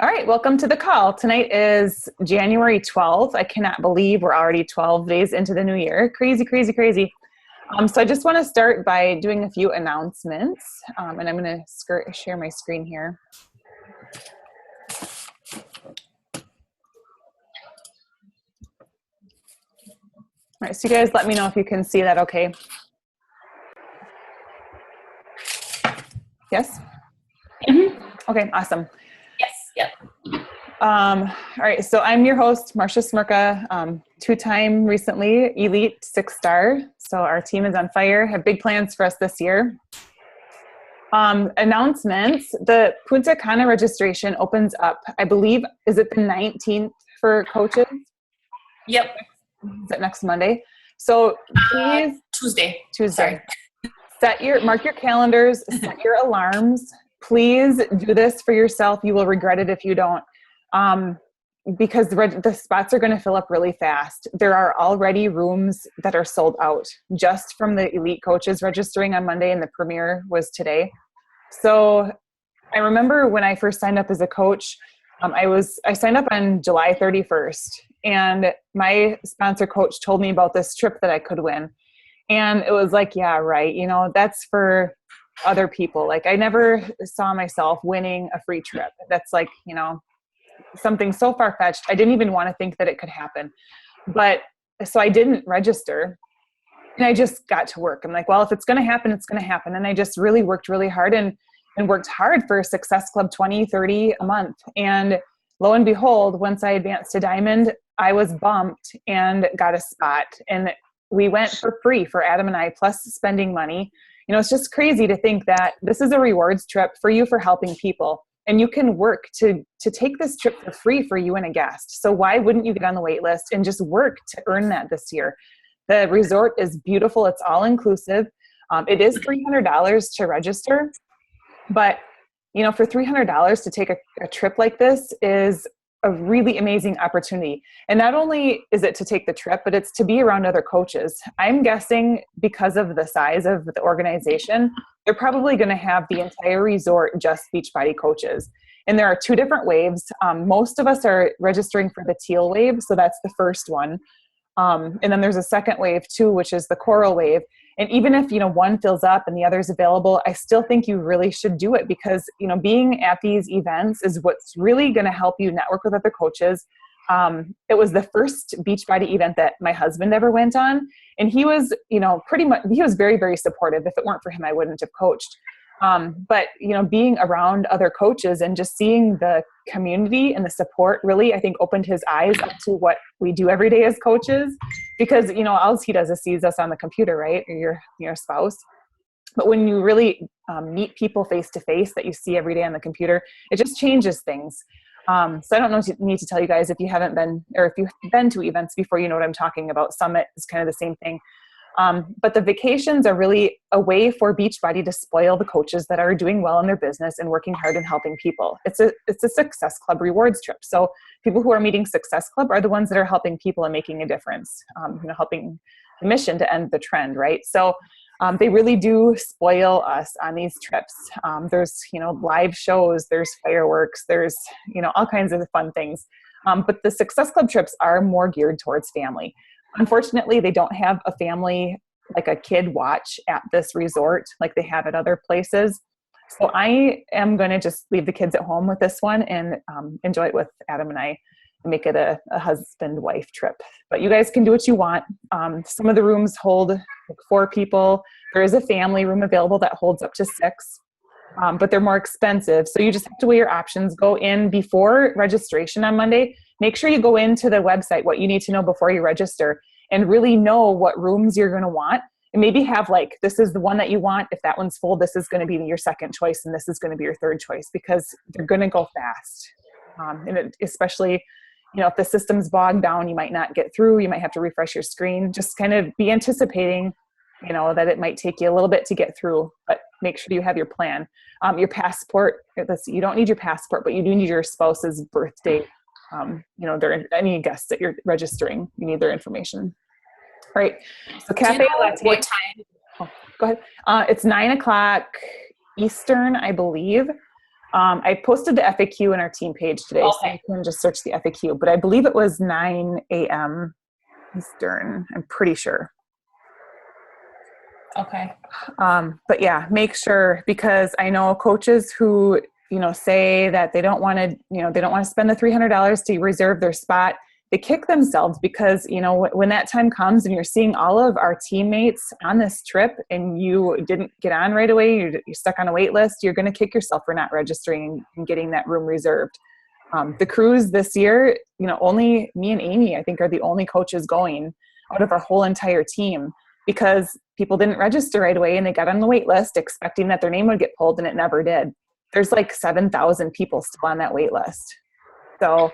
All right, welcome to the call. Tonight is January 12th. I cannot believe we're already 12 days into the new year. Crazy, crazy, crazy. So I just want to start by doing a few announcements, and I'm going to share my screen here. All right, so you guys let me know if you can see that okay. Yes? Mm-hmm. Okay, awesome. Yes, yep. All right, so I'm your host, Marcia Smirka, two-time recently Elite 6-star. So our team is on fire, have big plans for us this year. Announcements, the Punta Cana registration opens up, I believe, is it the 19th for coaches? Yep. Is it next Monday? So please. Tuesday. Sorry. Mark your calendars, set your alarms. Please do this for yourself. You will regret it if you don't. Because the spots are going to fill up really fast. There are already rooms that are sold out just from the elite coaches registering on Monday, and the premiere was today. So I remember when I first signed up as a coach, I signed up on July 31st, and my sponsor coach told me about this trip that I could win. And it was like, yeah, right. That's for other people. Like, I never saw myself winning a free trip. That's like, something so far-fetched. I didn't even want to think that it could happen. But so I didn't register, and I just got to work. I'm like, well, if it's going to happen, it's going to happen. And I just really worked really hard and worked hard for Success Club 20, 30 a month. And lo and behold, once I advanced to Diamond, I was bumped and got a spot. And we went for free for Adam and I, plus spending money. It's just crazy to think that this is a rewards trip for you for helping people. And you can work to take this trip for free for you and a guest. So why wouldn't you get on the wait list and just work to earn that this year? The resort is beautiful. It's all inclusive. It is $300 to register. But, for $300 to take a trip like this is a really amazing opportunity. And not only is it to take the trip, but it's to be around other coaches. I'm guessing because of the size of the organization, they're probably going to have the entire resort just Beachbody coaches. And there are two different waves. Most of us are registering for the teal wave. So that's the first one. And then there's a second wave too, which is the coral wave. And even if, one fills up and the other is available, I still think you really should do it because, being at these events is what's really going to help you network with other coaches. It was the first Beachbody event that my husband ever went on. And he was, pretty much, he was very, very supportive. If it weren't for him, I wouldn't have coached. But, being around other coaches and just seeing the community and the support really, I think, opened his eyes up to what we do every day as coaches, because, all he does is sees us on the computer, right? Or your spouse. But when you really meet people face to face that you see every day on the computer, it just changes things. So I don't need to tell you guys if you haven't been, or if you've been to events before, you know what I'm talking about. Summit is kind of the same thing. But the vacations are really a way for Beachbody to spoil the coaches that are doing well in their business and working hard and helping people. It's a Success Club rewards trip. So people who are meeting Success Club are the ones that are helping people and making a difference, helping the mission to end the trend, right? So they really do spoil us on these trips. There's, live shows, there's fireworks, there's, all kinds of fun things. But the Success Club trips are more geared towards family. Unfortunately, they don't have a family, like a kid watch at this resort like they have at other places. So I am going to just leave the kids at home with this one and enjoy it with Adam and I and make it a husband-wife trip. But you guys can do what you want. Some of the rooms hold like 4 people. There is a family room available that holds up to 6. But they're more expensive. So you just have to weigh your options. Go in before registration on Monday. Make sure you go into the website, what you need to know before you register, and really know what rooms you're going to want. And maybe have this is the one that you want. If that one's full, this is going to be your second choice, and this is going to be your third choice, because they're going to go fast. Especially, if the system's bogged down, you might not get through. You might have to refresh your screen. Just kind of be anticipating that it might take you a little bit to get through, but make sure you have your plan. Your passport, you don't need your passport, but you do need your spouse's birth date. Any guests that you're registering, you need their information. All right. So Cafe Latte. What time? Oh, go ahead. It's 9:00 Eastern, I believe. I posted the FAQ in our team page today, so you can just search the FAQ, but I believe it was 9 a.m. Eastern, I'm pretty sure. Okay. But yeah, make sure, because I know coaches who, say that they don't want to spend the $300 to reserve their spot. They kick themselves because, when that time comes and you're seeing all of our teammates on this trip and you didn't get on right away, you're stuck on a wait list, you're going to kick yourself for not registering and getting that room reserved. The cruise this year, only me and Amy, I think, are the only coaches going out of our whole entire team, because people didn't register right away and they got on the wait list expecting that their name would get pulled, and it never did. There's like 7,000 people still on that wait list. So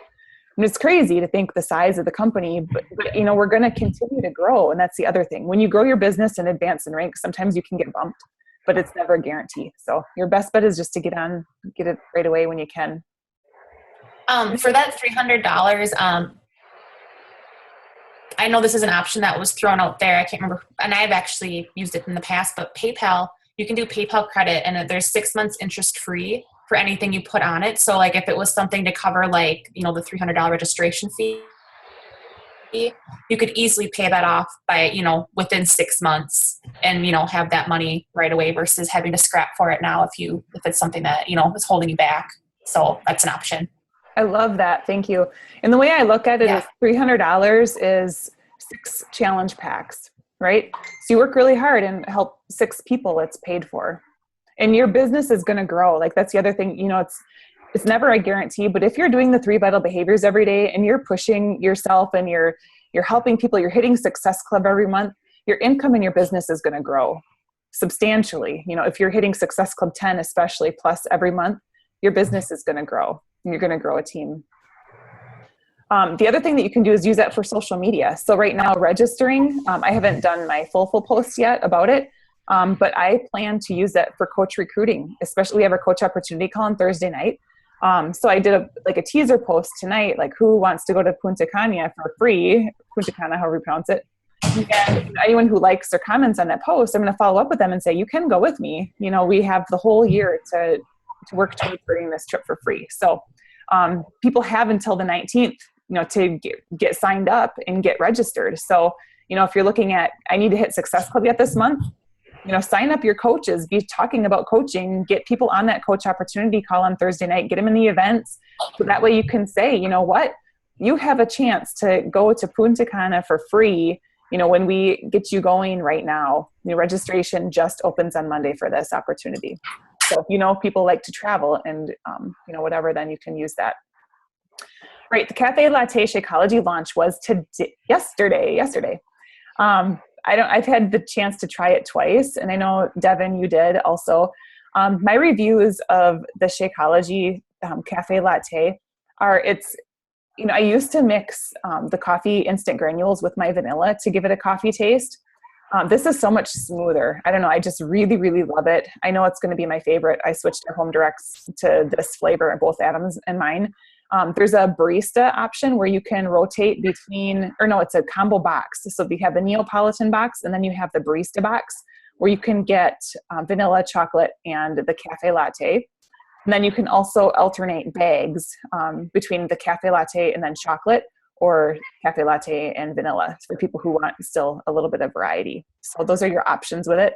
it's crazy to think the size of the company, but we're going to continue to grow. And that's the other thing. When you grow your business and advance in rank, sometimes you can get bumped, but it's never a guarantee. So your best bet is just to get it right away when you can. For that $300, I know this is an option that was thrown out there. I can't remember, and I've actually used it in the past, but PayPal, you can do PayPal credit, and there's 6 months interest free for anything you put on it. So like if it was something to cover like, the $300 registration fee, you could easily pay that off by, within 6 months and, have that money right away versus having to scrap for it now if it's something that, is holding you back. So that's an option. I love that. Thank you. And the way I look at it is $300 is 6 challenge packs, right? So you work really hard and help 6 people, it's paid for. And your business is going to grow. Like that's the other thing, it's never a guarantee, but if you're doing the 3 vital behaviors every day and you're pushing yourself and you're helping people, you're hitting Success Club every month, your income in your business is going to grow substantially. If you're hitting Success Club 10, especially plus every month, your business is going to grow. You're going to grow a team. The other thing that you can do is use that for social media. So right now, registering, I haven't done my full post yet about it, but I plan to use that for coach recruiting, especially we have our coach opportunity call on Thursday night. So I did a teaser post tonight, like who wants to go to Punta Cana for free, Punta Cana, however you pronounce it. And anyone who likes or comments on that post, I'm going to follow up with them and say, you can go with me. We have the whole year to work towards bringing this trip for free. So people have until the 19th, to get signed up and get registered. So, if you're looking at, I need to hit Success Club yet this month, sign up your coaches, be talking about coaching, get people on that coach opportunity call on Thursday night, get them in the events. So that way you can say, you have a chance to go to Punta Cana for free. When we get you going right now, registration just opens on Monday for this opportunity. So, people like to travel and, whatever, then you can use that. Right. The Cafe Latte Shakeology launch was yesterday. I've had the chance to try it twice. And I know, Devin, you did also. My reviews of the Shakeology Cafe Latte are, I used to mix the coffee instant granules with my vanilla to give it a coffee taste. This is so much smoother. I don't know. I just really, really love it. I know it's going to be my favorite. I switched our home directs to this flavor in both Adam's and mine. There's a barista option where you can rotate it's a combo box. So you have the Neapolitan box and then you have the barista box where you can get vanilla, chocolate, and the cafe latte. And then you can also alternate bags between the cafe latte and then chocolate, or cafe latte and vanilla for people who want still a little bit of variety. So those are your options with it.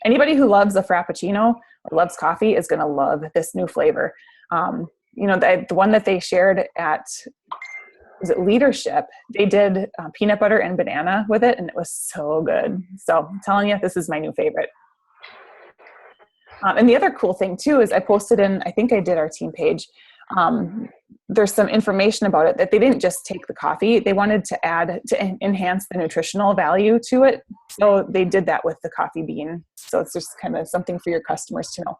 Anybody who loves a Frappuccino or loves coffee is going to love this new flavor. The one that they shared at, was it Leadership? They did peanut butter and banana with it, and it was so good. So I'm telling you, this is my new favorite. And the other cool thing too is I posted I think I did our team page. There's some information about it that they didn't just take the coffee. They wanted to enhance the nutritional value to it. So they did that with the coffee bean. So it's just kind of something for your customers to know.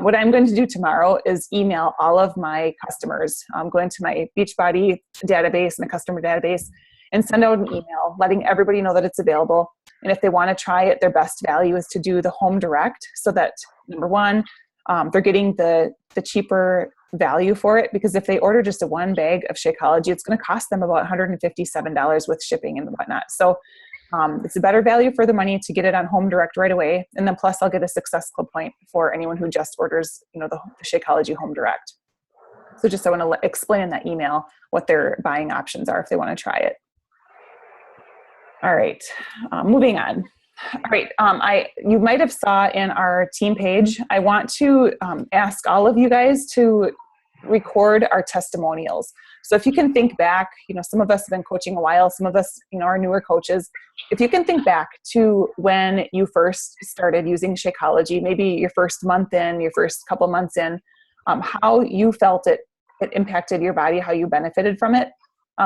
What I'm going to do tomorrow is email all of my customers. I'm going to my Beachbody database and the customer database and send out an email letting everybody know that it's available. And if they want to try it, their best value is to do the home direct, so that, number one, they're getting the cheaper value for it, because if they order just a 1 bag of Shakeology, it's going to cost them about $157 with shipping and whatnot. So It's a better value for the money to get it on Home Direct right away. And then plus I'll get a Success Club point for anyone who just orders, the Shakeology Home Direct. So just I want to explain in that email what their buying options are if they want to try it. All right, moving on. All right, you might have saw in our team page, I want to ask all of you guys to record our testimonials. So if you can think back, some of us have been coaching a while, some of us, are newer coaches. If you can think back to when you first started using Shakeology, maybe your first month in, your first couple months in, how you felt it impacted your body, how you benefited from it.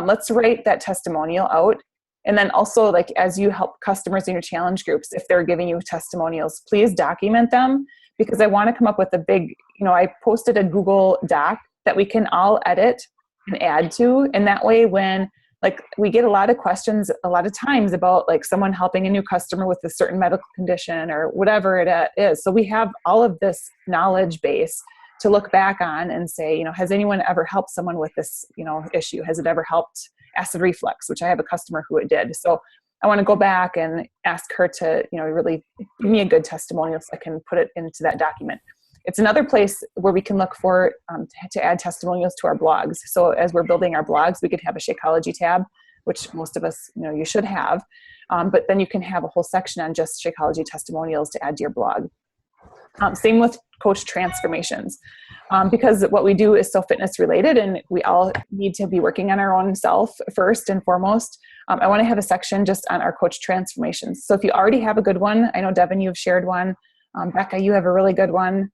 Let's write that testimonial out. And then also, like, as you help customers in your challenge groups, if they're giving you testimonials, please document them, because I want to come up with a big, I posted a Google Doc that we can all edit and add to. And that way, when we get a lot of questions a lot of times about someone helping a new customer with a certain medical condition or whatever it is. So we have all of this knowledge base to look back on and say, has anyone ever helped someone with this, issue? Has it ever helped acid reflux, which I have a customer who it did. So I want to go back and ask her to, really give me a good testimonial so I can put it into that document. It's another place where we can look for to add testimonials to our blogs. So as we're building our blogs, we could have a Shakeology tab, which most of us, you should have. But then you can have a whole section on just Shakeology testimonials to add to your blog. Same with coach transformations, because what we do is so fitness related, and we all need to be working on our own self first and foremost. I want to have a section just on our coach transformations. So if you already have a good one, I know Devin, you've shared one. Becca, you have a really good one.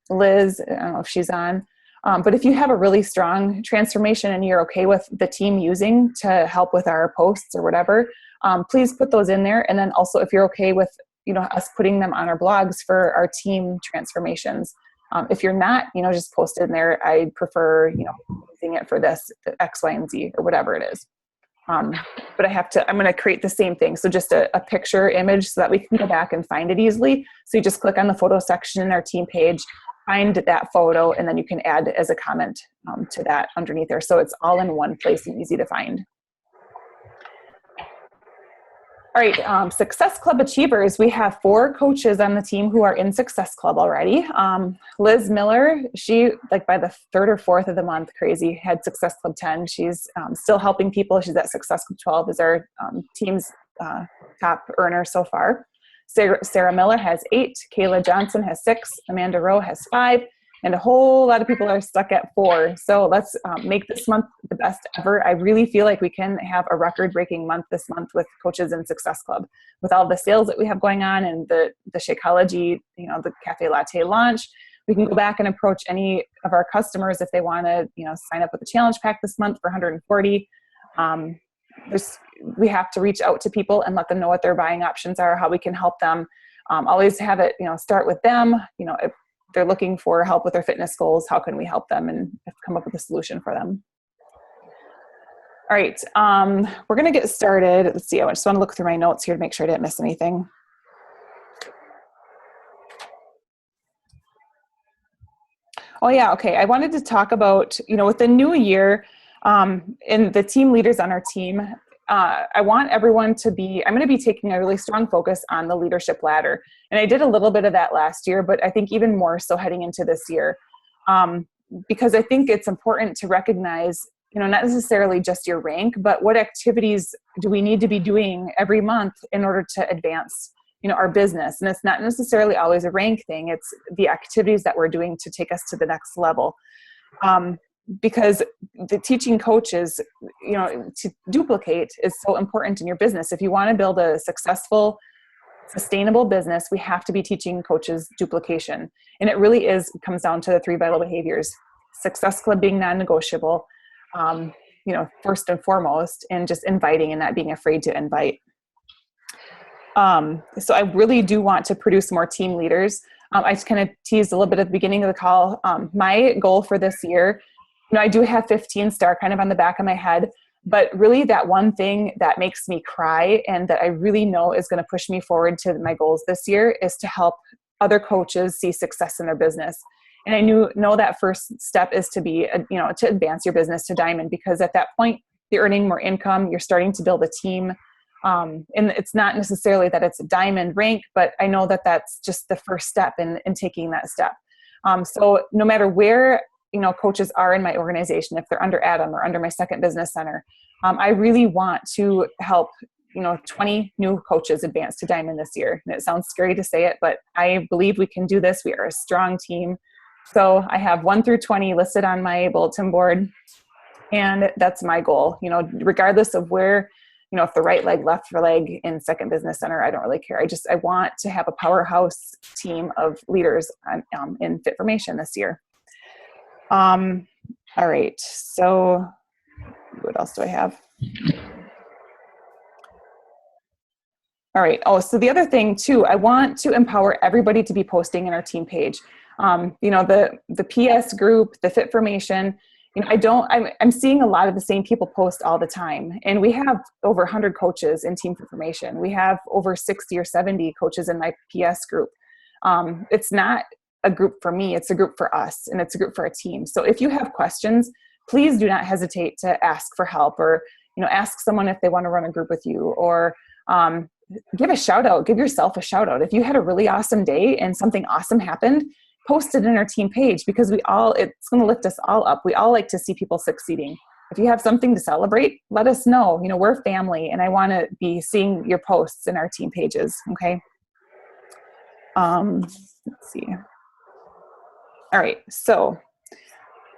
Liz, I don't know if she's on. But if you have a really strong transformation and you're okay with the team using to help with our posts or whatever, please put those in there. And then also if you're okay with us putting them on our blogs for our team transformations. If you're not, just post it in there. I prefer, using it for this X, Y, and Z or whatever it is. But I'm going to create the same thing. So just a picture image so that we can go back and find it easily. So you just click on the photo section in our team page, find that photo, and then you can add as a comment to that underneath there. So it's all in one place and easy to find. All right, Success Club Achievers. We have 4 coaches on the team who are in Success Club already. Liz Miller, she, by the 3rd or 4th of the month, crazy, had Success Club 10. She's still helping people. She's at Success Club 12 as our team's top earner so far. Sarah Miller has 8. Kayla Johnson has 6. Amanda Rowe has 5. And a whole lot of people are stuck at 4. So let's make this month the best ever. I really feel like we can have a record-breaking month this month with coaches in Success Club. With all the sales that we have going on and the Shakeology, the Cafe Latte launch, we can go back and approach any of our customers if they want to, sign up with a challenge pack this month for $140. We have to reach out to people and let them know what their buying options are, how we can help them. Always have it, start with them. If they're looking for help with their fitness goals, how can we help them and come up with a solution for them? All right, we're going to get started. Let's see, I just want to look through my notes here to make sure I didn't miss anything. Oh yeah, okay. I wanted to talk about, with the new year and the team leaders on our team, I want everyone I'm going to be taking a really strong focus on the leadership ladder. And I did a little bit of that last year, but I think even more so heading into this year, because I think it's important to recognize, not necessarily just your rank, but what activities do we need to be doing every month in order to advance, our business. And it's not necessarily always a rank thing. It's the activities that we're doing to take us to the next level. Because the teaching coaches, to duplicate is so important in your business. If you want to build a successful, sustainable business, we have to be teaching coaches duplication. And it really comes down to the 3 vital behaviors. Success Club being non-negotiable, first and foremost, and just inviting and not being afraid to invite. So I really do want to produce more team leaders. I just kind of teased a little bit at the beginning of the call. My goal for this year, I do have 15 star kind of on the back of my head, but really that one thing that makes me cry and that I really know is going to push me forward to my goals this year is to help other coaches see success in their business. And I know that first step is to be, to advance your business to diamond, because at that point you're earning more income, you're starting to build a team. And it's not necessarily that it's a diamond rank, but I know that that's just the first step in taking that step. So no matter where, coaches are in my organization, if they're under Adam or under my second business center, I really want to help 20 new coaches advance to diamond this year. And it sounds scary to say it, but I believe we can do this. We are a strong team. So I have 1 through 20 listed on my bulletin board. And that's my goal, regardless of where, if the right leg, left leg in second business center, I don't really care. I want to have a powerhouse team of leaders in Fit4Mation this year. All right. So what else do I have? All right. Oh, so the other thing too, I want to empower everybody to be posting in our team page. The PS group, the Fit4Mation, I'm seeing a lot of the same people post all the time. And we have over 100 coaches in Team Fit4Mation. We have over 60 or 70 coaches in my PS group. It's not a group for me, it's a group for us, and it's a group for a team. So if you have questions, please do not hesitate to ask for help, or, ask someone if they want to run a group with you, or give a shout out, give yourself a shout out. If you had a really awesome day and something awesome happened, post it in our team page, because it's going to lift us all up. We all like to see people succeeding. If you have something to celebrate, let us know. We're family, and I want to be seeing your posts in our team pages. Okay. Let's see. All right. So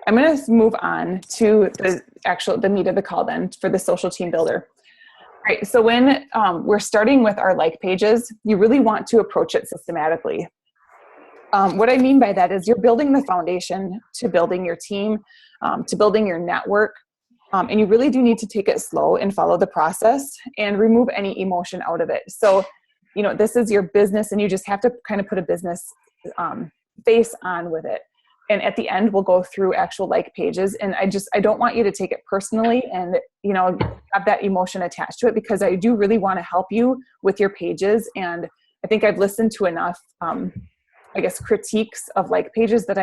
I'm going to move on to the meat of the call then for the social team builder. All right. So when we're starting with our like pages, you really want to approach it systematically. What I mean by that is you're building the foundation to building your team, to building your network. And you really do need to take it slow and follow the process and remove any emotion out of it. So, this is your business, and you just have to kind of put a business face on with it. And at the end, we'll go through actual like pages. And I don't want you to take it personally and, have that emotion attached to it, because I do really want to help you with your pages. And I think I've listened to enough, critiques of like pages that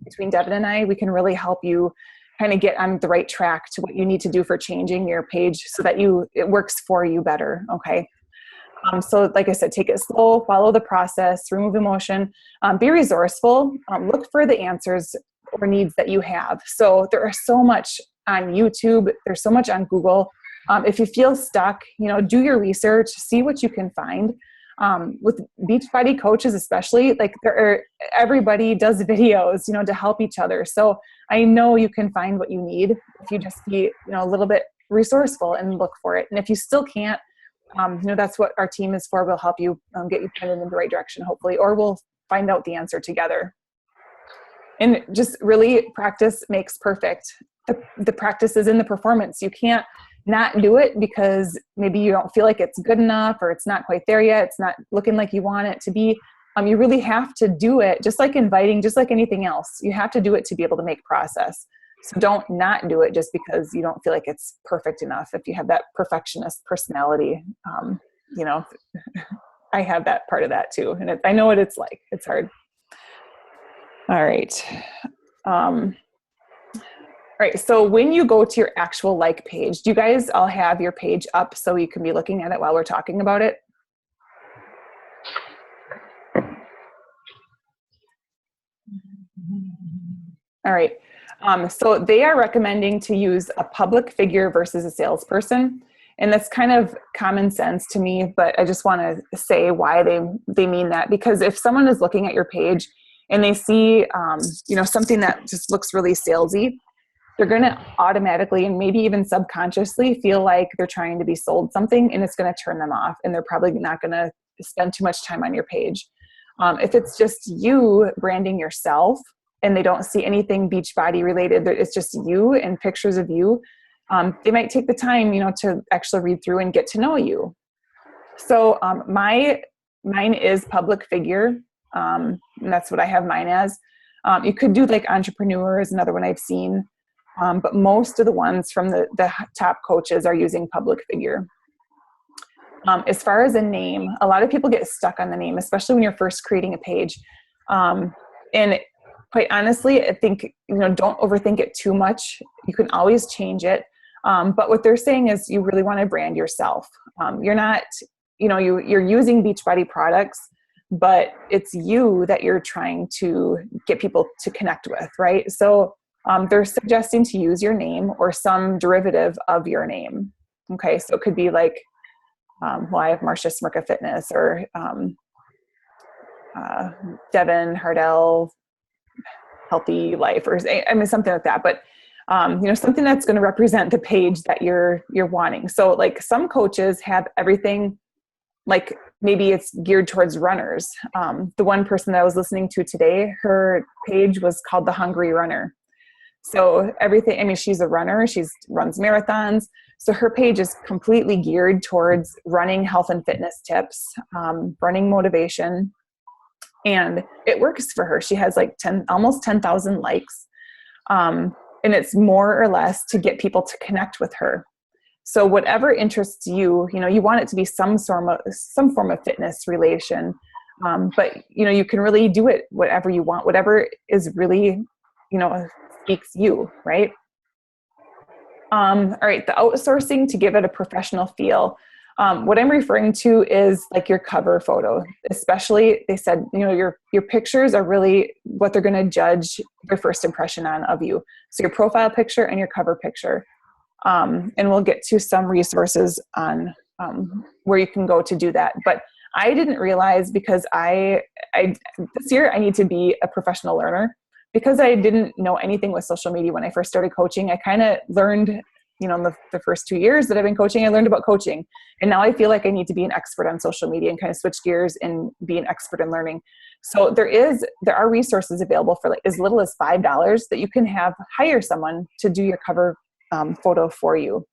between Devin and I, we can really help you kind of get on the right track to what you need to do for changing your page so that it works for you better. Okay. So like I said, take it slow, follow the process, remove emotion, be resourceful, look for the answers or needs that you have. So there are so much on YouTube. There's so much on Google. If you feel stuck, do your research, see what you can find. With Beachbody coaches, especially, everybody does videos, to help each other. So I know you can find what you need if you just be, a little bit resourceful and look for it. And if you still can't, that's what our team is for. We'll help you get you pointed in the right direction, hopefully, or we'll find out the answer together. And just really, practice makes perfect. The practice is in the performance. You can't not do it because maybe you don't feel like it's good enough, or it's not quite there yet. It's not looking like you want it to be. You really have to do it, just like inviting, just like anything else. You have to do it to be able to make process. So don't not do it just because you don't feel like it's perfect enough. If you have that perfectionist personality, I have that part of that too. And I know what it's like. It's hard. All right. All right. So when you go to your actual like page, do you guys all have your page up so you can be looking at it while we're talking about it? All right. So they are recommending to use a public figure versus a salesperson. And that's kind of common sense to me, but I just want to say why they mean that. Because if someone is looking at your page and they see, something that just looks really salesy, they're going to automatically and maybe even subconsciously feel like they're trying to be sold something, and it's going to turn them off, and they're probably not going to spend too much time on your page. If it's just you branding yourself and they don't see anything Beachbody related, it's just you and pictures of you, they might take the time, to actually read through and get to know you. So mine is public figure. And that's what I have mine as. You could do like entrepreneur is another one I've seen. But most of the ones from the top coaches are using public figure. As far as a name, a lot of people get stuck on the name, especially when you're first creating a page. And quite honestly, I think, don't overthink it too much. You can always change it. But what they're saying is you really want to brand yourself. You're not, you're using Beachbody products, but it's you that you're trying to get people to connect with, right? So they're suggesting to use your name or some derivative of your name. Okay, so it could be like, I have Marcia Smirka Fitness, or Devin Hardell Healthy Life, or something like that. But something that's going to represent the page that you're wanting. So like some coaches have everything, like maybe it's geared towards runners. The one person that I was listening to today, her page was called The Hungry Runner. So everything, she's a runner, runs marathons. So her page is completely geared towards running, health and fitness tips, running motivation. And it works for her. She has like almost 10,000 likes. And it's more or less to get people to connect with her. So whatever interests you, you want it to be some form of fitness relation. But you can really do it whatever you want, whatever is really, speaks you, right? All right, the outsourcing to give it a professional feel. What I'm referring to is like your cover photo, especially they said, your pictures are really what they're going to judge their first impression of you. So your profile picture and your cover picture. And we'll get to some resources on where you can go to do that. But I didn't realize, because I this year I need to be a professional learner, because I didn't know anything with social media when I first started coaching. I kind of learned, in the first 2 years that I've been coaching, I learned about coaching. And now I feel like I need to be an expert on social media and kind of switch gears and be an expert in learning. So there are resources available for like as little as $5 that you can hire someone to do your cover photo for you.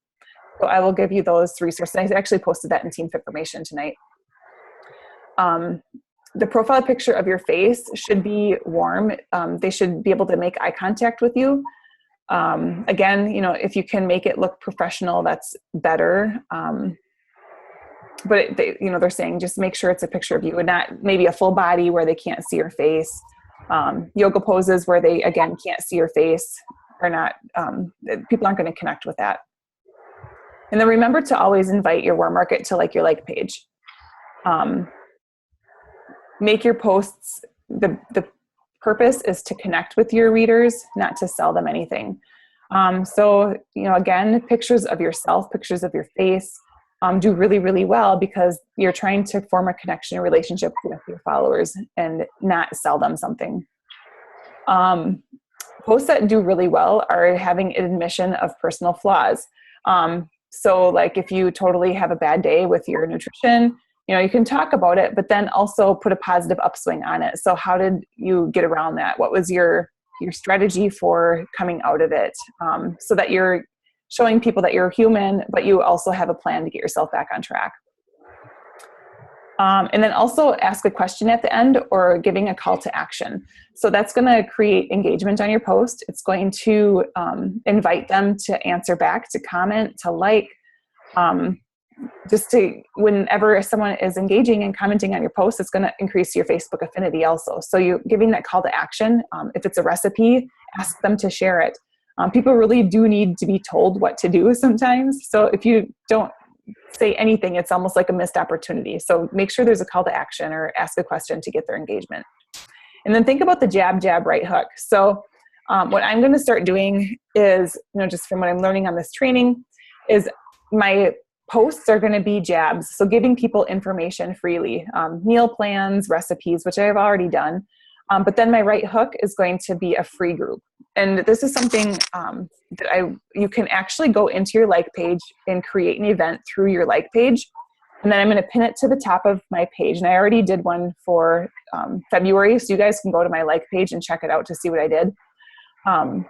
So I will give you those resources. I actually posted that in Team Fit Formation tonight. The profile picture of your face should be warm. They should be able to make eye contact with you. Again, if you can make it look professional, that's better. But they're saying just make sure it's a picture of you and not maybe a full body where they can't see your face. Yoga poses where they, again, can't see your face are not, people aren't going to connect with that. And then remember to always invite your warm market to like your like page. Make your posts, the purpose is to connect with your readers, not to sell them anything. So, again, pictures of yourself, pictures of your face, do really, really well, because you're trying to form a connection, a relationship with your followers and not sell them something. Posts that do really well are having an admission of personal flaws. So like if you totally have a bad day with your nutrition, you can talk about it, but then also put a positive upswing on it. So how did you get around that? What was your strategy for coming out of it? So that you're showing people that you're human, but you also have a plan to get yourself back on track. And then also ask a question at the end or giving a call to action. So that's going to create engagement on your post. It's going to invite them to answer back, to comment, to like, just to, whenever someone is engaging and commenting on your post, it's going to increase your Facebook affinity also. So you giving that call to action. If it's a recipe, ask them to share it. People really do need to be told what to do sometimes. So if you don't say anything, it's almost like a missed opportunity. So make sure there's a call to action or ask a question to get their engagement. And then think about the jab, jab, right hook. So what I'm going to start doing is, just from what I'm learning on this training, is my posts are going to be jabs. So giving people information freely, meal plans, recipes, which I've already done. But then my right hook is going to be a free group. And this is something that you can actually go into your like page and create an event through your like page. And then I'm going to pin it to the top of my page. And I already did one for February. So you guys can go to my like page and check it out to see what I did. I'm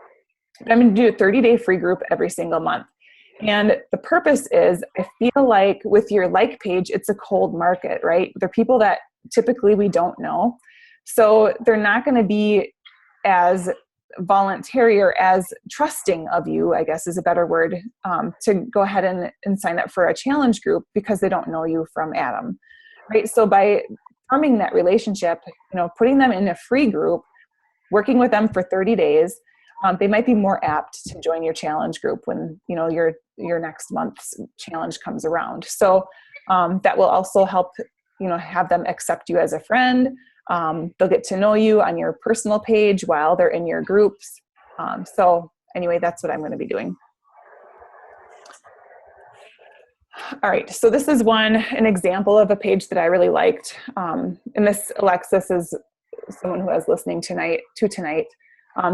going to do a 30-day free group every single month. And the purpose is, I feel like with your like page, it's a cold market, right? They're people that typically we don't know. So they're not going to be as voluntary or as trusting of you, I guess is a better word, to go ahead and sign up for a challenge group because they don't know you from Adam, right? So by forming that relationship, putting them in a free group, working with them for 30 days, they might be more apt to join your challenge group when, you're your next month's challenge comes around. So that will also help, have them accept you as a friend. They'll get to know you on your personal page while they're in your groups. So anyway, that's what I'm going to be doing. All right, so this is an example of a page that I really liked. And this, Alexis, is someone who is listening tonight,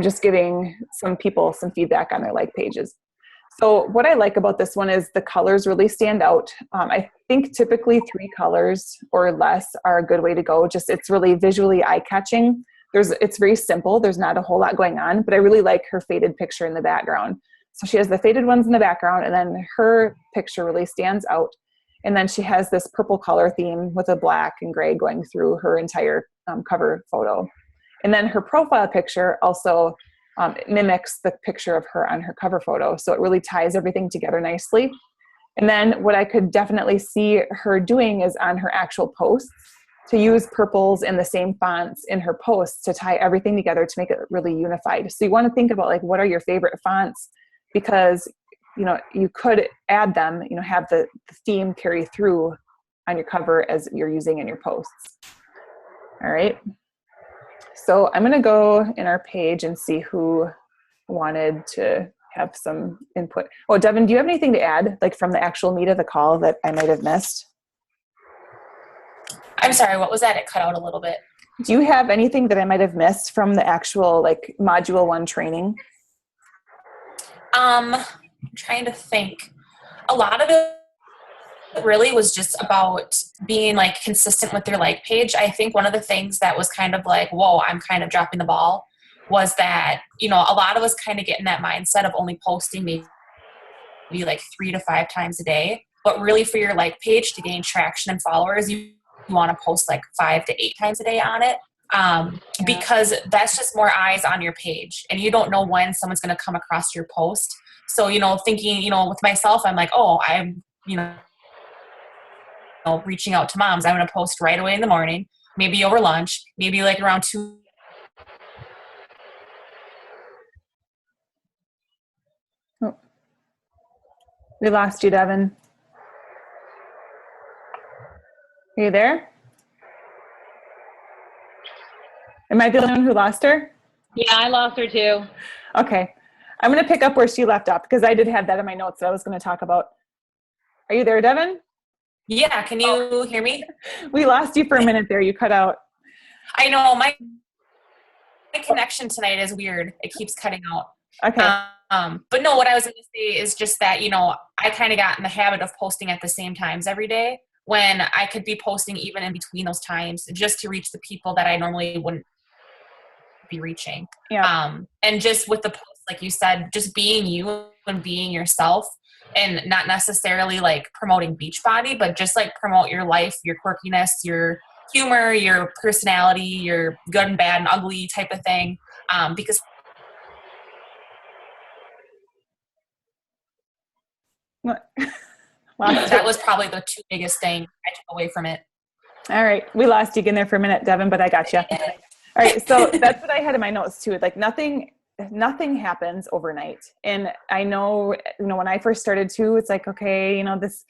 just giving some people some feedback on their like pages. So what I like about this one is the colors really stand out. I think typically 3 colors or less are a good way to go. It's really visually eye-catching. It's very simple. There's not a whole lot going on, but I really like her faded picture in the background. So she has the faded ones in the background, and then her picture really stands out. And then she has this purple color theme with a black and gray going through her entire cover photo. And then her profile picture also mimics the picture of her on her cover photo. So it really ties everything together nicely. And then what I could definitely see her doing is on her actual posts, to use purples and the same fonts in her posts to tie everything together to make it really unified. So you want to think about, like, what are your favorite fonts? Because, you could add them, have the theme carry through on your cover as you're using in your posts. All right. So I'm going to go in our page and see who wanted to have some input. Oh, Devin, do you have anything to add, like from the actual meat of the call that I might have missed? I'm sorry, what was that? It cut out a little bit. Do you have anything that I might have missed from the actual, like, module 1 training? I'm trying to think. A lot of it really was just about being like consistent with your like page. I think one of the things that was kind of like, whoa, I'm kind of dropping the ball, was that, a lot of us kind of get in that mindset of only posting maybe like 3 to 5 times a day. But really, for your like page to gain traction and followers, you want to post like 5 to 8 times a day on it. Because that's just more eyes on your page, and you don't know when someone's going to come across your post. So, thinking, with myself, I'm like, oh, I'm, reaching out to moms. I'm going to post right away in the morning, maybe over lunch, maybe like around 2. Oh. We lost you, Devin. Are you there? Am I the only one who lost her? Yeah, I lost her too. Okay. I'm going to pick up where she left off, because I did have that in my notes that I was going to talk about. Are you there, Devin? Yeah. Can you hear me? We lost you for a minute there. You cut out. I know my connection tonight is weird. It keeps cutting out. Okay. But no, what I was going to say is just that, I kind of got in the habit of posting at the same times every day, when I could be posting even in between those times, just to reach the people that I normally wouldn't be reaching. Yeah. And just with the post, like you said, just being you and being yourself, and not necessarily like promoting Beachbody, but just like promote your life, your quirkiness, your humor, your personality, your good and bad and ugly type of thing. Because that was probably the 2 biggest things I took away from it. All right. We lost you again there for a minute, Devin, but I got you. All right. So that's what I had in my notes too. Like, nothing happens overnight. And I know, when I first started too, it's like, okay, this,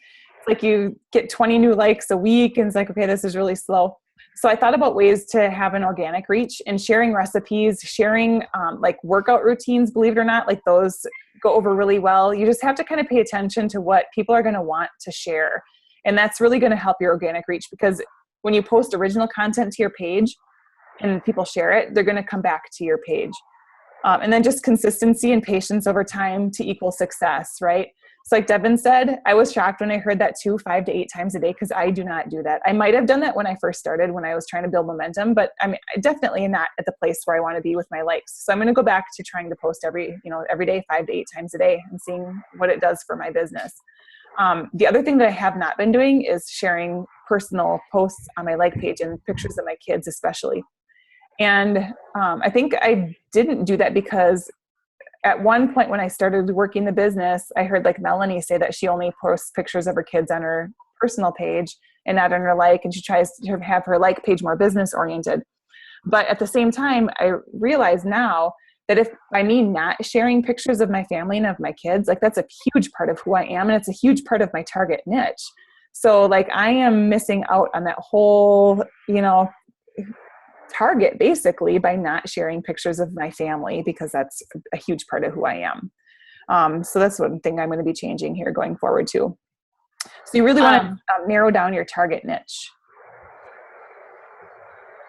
like, you get 20 new likes a week, and it's like, okay, this is really slow. So I thought about ways to have an organic reach, and sharing recipes, sharing like workout routines, believe it or not, like those go over really well. You just have to kind of pay attention to what people are going to want to share. And that's really going to help your organic reach, because when you post original content to your page and people share it, they're going to come back to your page. And then just consistency and patience over time to equal success, right? So like Devin said, I was shocked when I heard that too, 5 to 8 times a day, because I do not do that. I might have done that when I first started, when I was trying to build momentum, but I'm definitely not at the place where I want to be with my likes. So I'm going to go back to trying to post every day, 5 to 8 times a day, and seeing what it does for my business. The other thing that I have not been doing is sharing personal posts on my like page, and pictures of my kids especially. And I think I didn't do that because at one point when I started working the business, I heard like Melanie say that she only posts pictures of her kids on her personal page and not on her like, and she tries to have her like page more business oriented. But at the same time, I realize now that if by me not sharing pictures of my family and of my kids, like that's a huge part of who I am. And it's a huge part of my target niche. So like I am missing out on that whole, target basically by not sharing pictures of my family, because that's a huge part of who I am. So that's one thing I'm going to be changing here going forward too. So you really want to narrow down your target niche.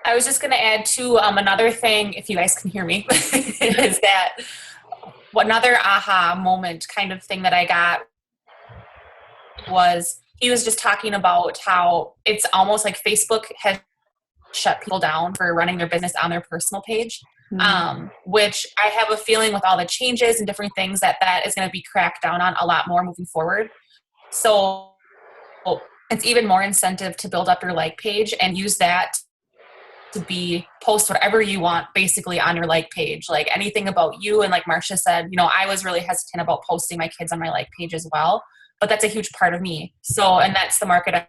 I was just going to add to another thing, if you guys can hear me, is that another aha moment kind of thing that I got was he was just talking about how it's almost like Facebook has shut people down for running their business on their personal page, which I have a feeling with all the changes and different things that is going to be cracked down on a lot more moving forward. So it's even more incentive to build up your like page and use that to post whatever you want basically on your like page, like anything about you. And like Marcia said, I was really hesitant about posting my kids on my like page as well, but that's a huge part of me. So, and that's the market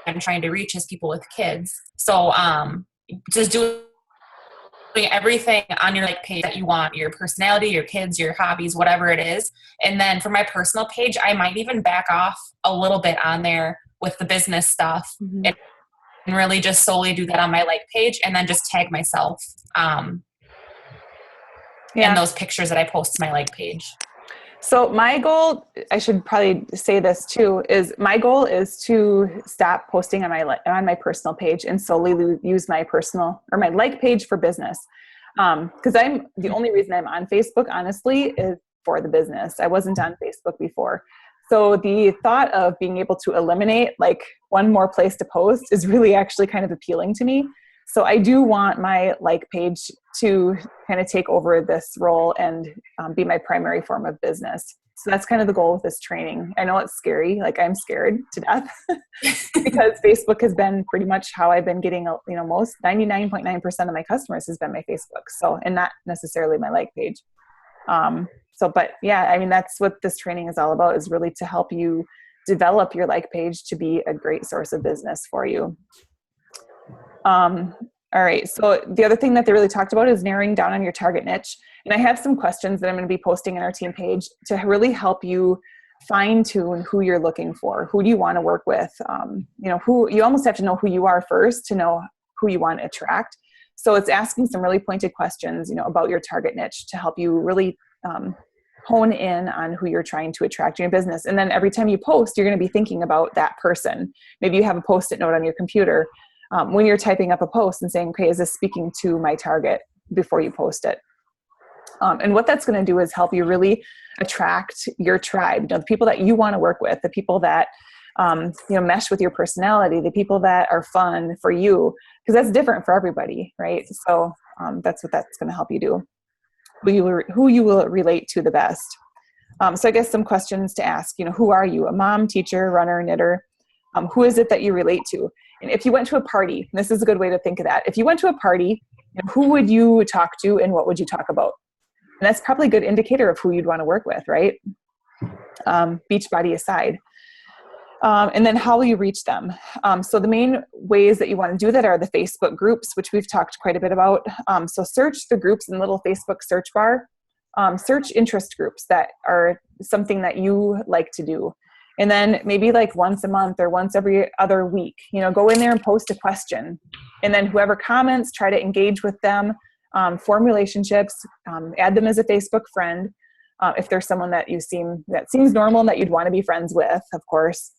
I'm trying to reach, is people with kids. So just doing everything on your like page that you want, your personality, your kids, your hobbies, whatever it is. And then for my personal page, I might even back off a little bit on there with the business stuff, and really just solely do that on my like page, and then just tag myself in those pictures that I post to my like page. So my goal, I should probably say this too, is my goal is to stop posting on my personal page and solely use my personal or my like page for business. Because the only reason I'm on Facebook, honestly, is for the business. I wasn't on Facebook before. So the thought of being able to eliminate like one more place to post is really actually kind of appealing to me. So I do want my like page to kind of take over this role and be my primary form of business. So that's kind of the goal with this training. I know it's scary. Like I'm scared to death because Facebook has been pretty much how I've been getting, most 99.9% of my customers has been my Facebook. So, and not necessarily my like page. But yeah, I mean, that's what this training is all about, is really to help you develop your like page to be a great source of business for you. All right. So the other thing that they really talked about is narrowing down on your target niche. And I have some questions that I'm going to be posting in our team page to really help you fine tune who you're looking for. Who do you want to work with? Who you almost have to know who you are first to know who you want to attract. So it's asking some really pointed questions, about your target niche to help you really hone in on who you're trying to attract in your business. And then every time you post, you're going to be thinking about that person. Maybe you have a Post-it note on your computer when you're typing up a post and saying, okay, is this speaking to my target, before you post it? And what that's going to do is help you really attract your tribe, the people that you want to work with, the people that mesh with your personality, the people that are fun for you, because that's different for everybody, right? So that's what that's going to help you do. Who you will relate to the best. So I guess some questions to ask, who are you? A mom, teacher, runner, knitter? Who is it that you relate to? And if you went to a party, and this is a good way to think of that. If you went to a party, who would you talk to and what would you talk about? And that's probably a good indicator of who you'd want to work with, right? Beachbody aside. And then how will you reach them? So the main ways that you want to do that are the Facebook groups, which we've talked quite a bit about. So search the groups in the little Facebook search bar. Search interest groups that are something that you like to do. And then maybe like once a month or once every other week, go in there and post a question. And then whoever comments, try to engage with them, form relationships, add them as a Facebook friend. If there's someone that seems normal and that you'd want to be friends with, of course.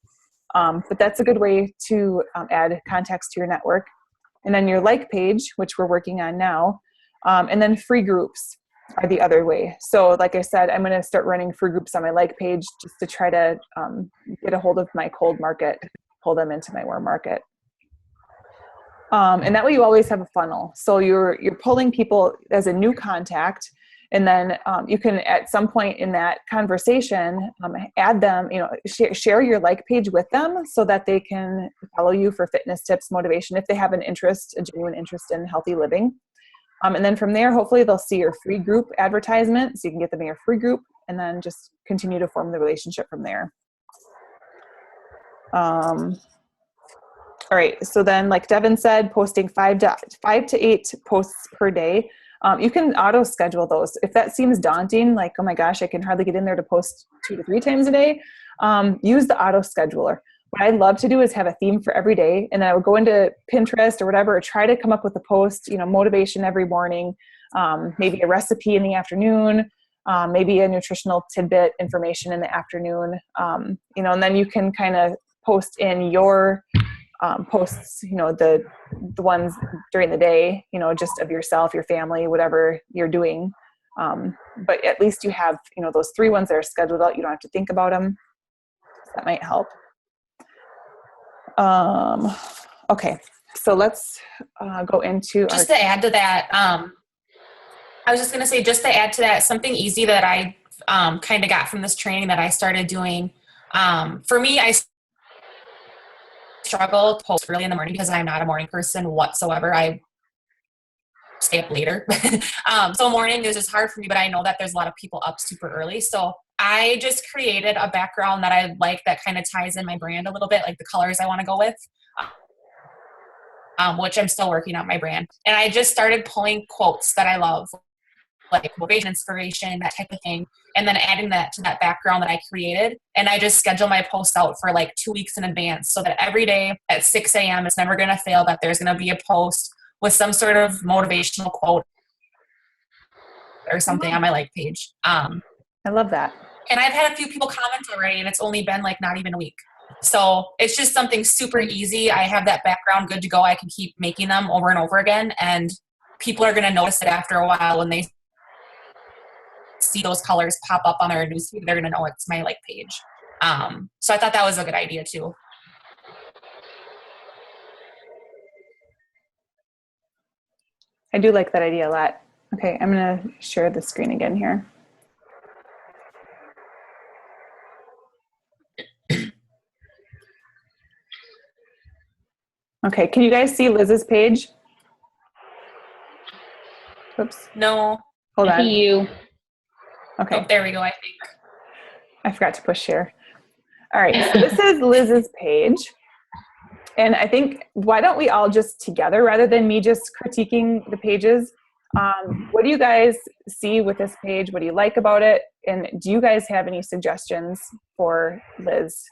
But that's a good way to add context to your network. And then your like page, which we're working on now, and then free groups are the other way. So like I said, I'm going to start running free groups on my like page just to try to get a hold of my cold market, pull them into my warm market. And that way you always have a funnel. So you're pulling people as a new contact. And then you can, at some point in that conversation, add them, share your like page with them so that they can follow you for fitness tips, motivation, if they have a genuine interest in healthy living. And then from there, hopefully they'll see your free group advertisement so you can get them in your free group and then just continue to form the relationship from there. All right. So then, like Devin said, posting 5 to 8 posts per day. You can auto schedule those. If that seems daunting, like, oh my gosh, I can hardly get in there to post 2 to 3 times a day, use the auto scheduler. What I love to do is have a theme for every day. And then I would go into Pinterest or whatever, or try to come up with a post, motivation every morning, maybe a recipe in the afternoon, maybe a nutritional tidbit information in the afternoon, and then you can kind of post in your posts, the ones during the day, just of yourself, your family, whatever you're doing. But at least you have, those 3 ones that are scheduled out. You don't have to think about them. That might help. Okay. So let's go into just to add to that. I was just going to say, just to add to that, something easy that I kind of got from this training that I started doing. For me, I struggle to post early in the morning because I'm not a morning person whatsoever. I stay up later. So morning is just hard for me, but I know that there's a lot of people up super early. So I just created a background that I like that kind of ties in my brand a little bit, like the colors I want to go with, which I'm still working on my brand. And I just started pulling quotes that I love, like motivation, inspiration, that type of thing, and then adding that to that background that I created. And I just schedule my posts out for like 2 weeks in advance so that every day at 6 a.m. it's never going to fail that there's going to be a post with some sort of motivational quote or something on my like page. I love that. And I've had a few people comment already, and it's only been like not even a week. So it's just something super easy. I have that background good to go. I can keep making them over and over again, and people are going to notice it after a while when they see those colors pop up on their newsfeed. They're going to know it's my like page. So I thought that was a good idea too. I do like that idea a lot. Okay, I'm going to share the screen again here. Okay, can you guys see Liz's page? Oops. No. Hold on. I see you. Okay. Oh, there we go, I think. I forgot to push share. All right, so this is Liz's page. And I think, why don't we all just together, rather than me just critiquing the pages, what do you guys see with this page? What do you like about it? And do you guys have any suggestions for Liz?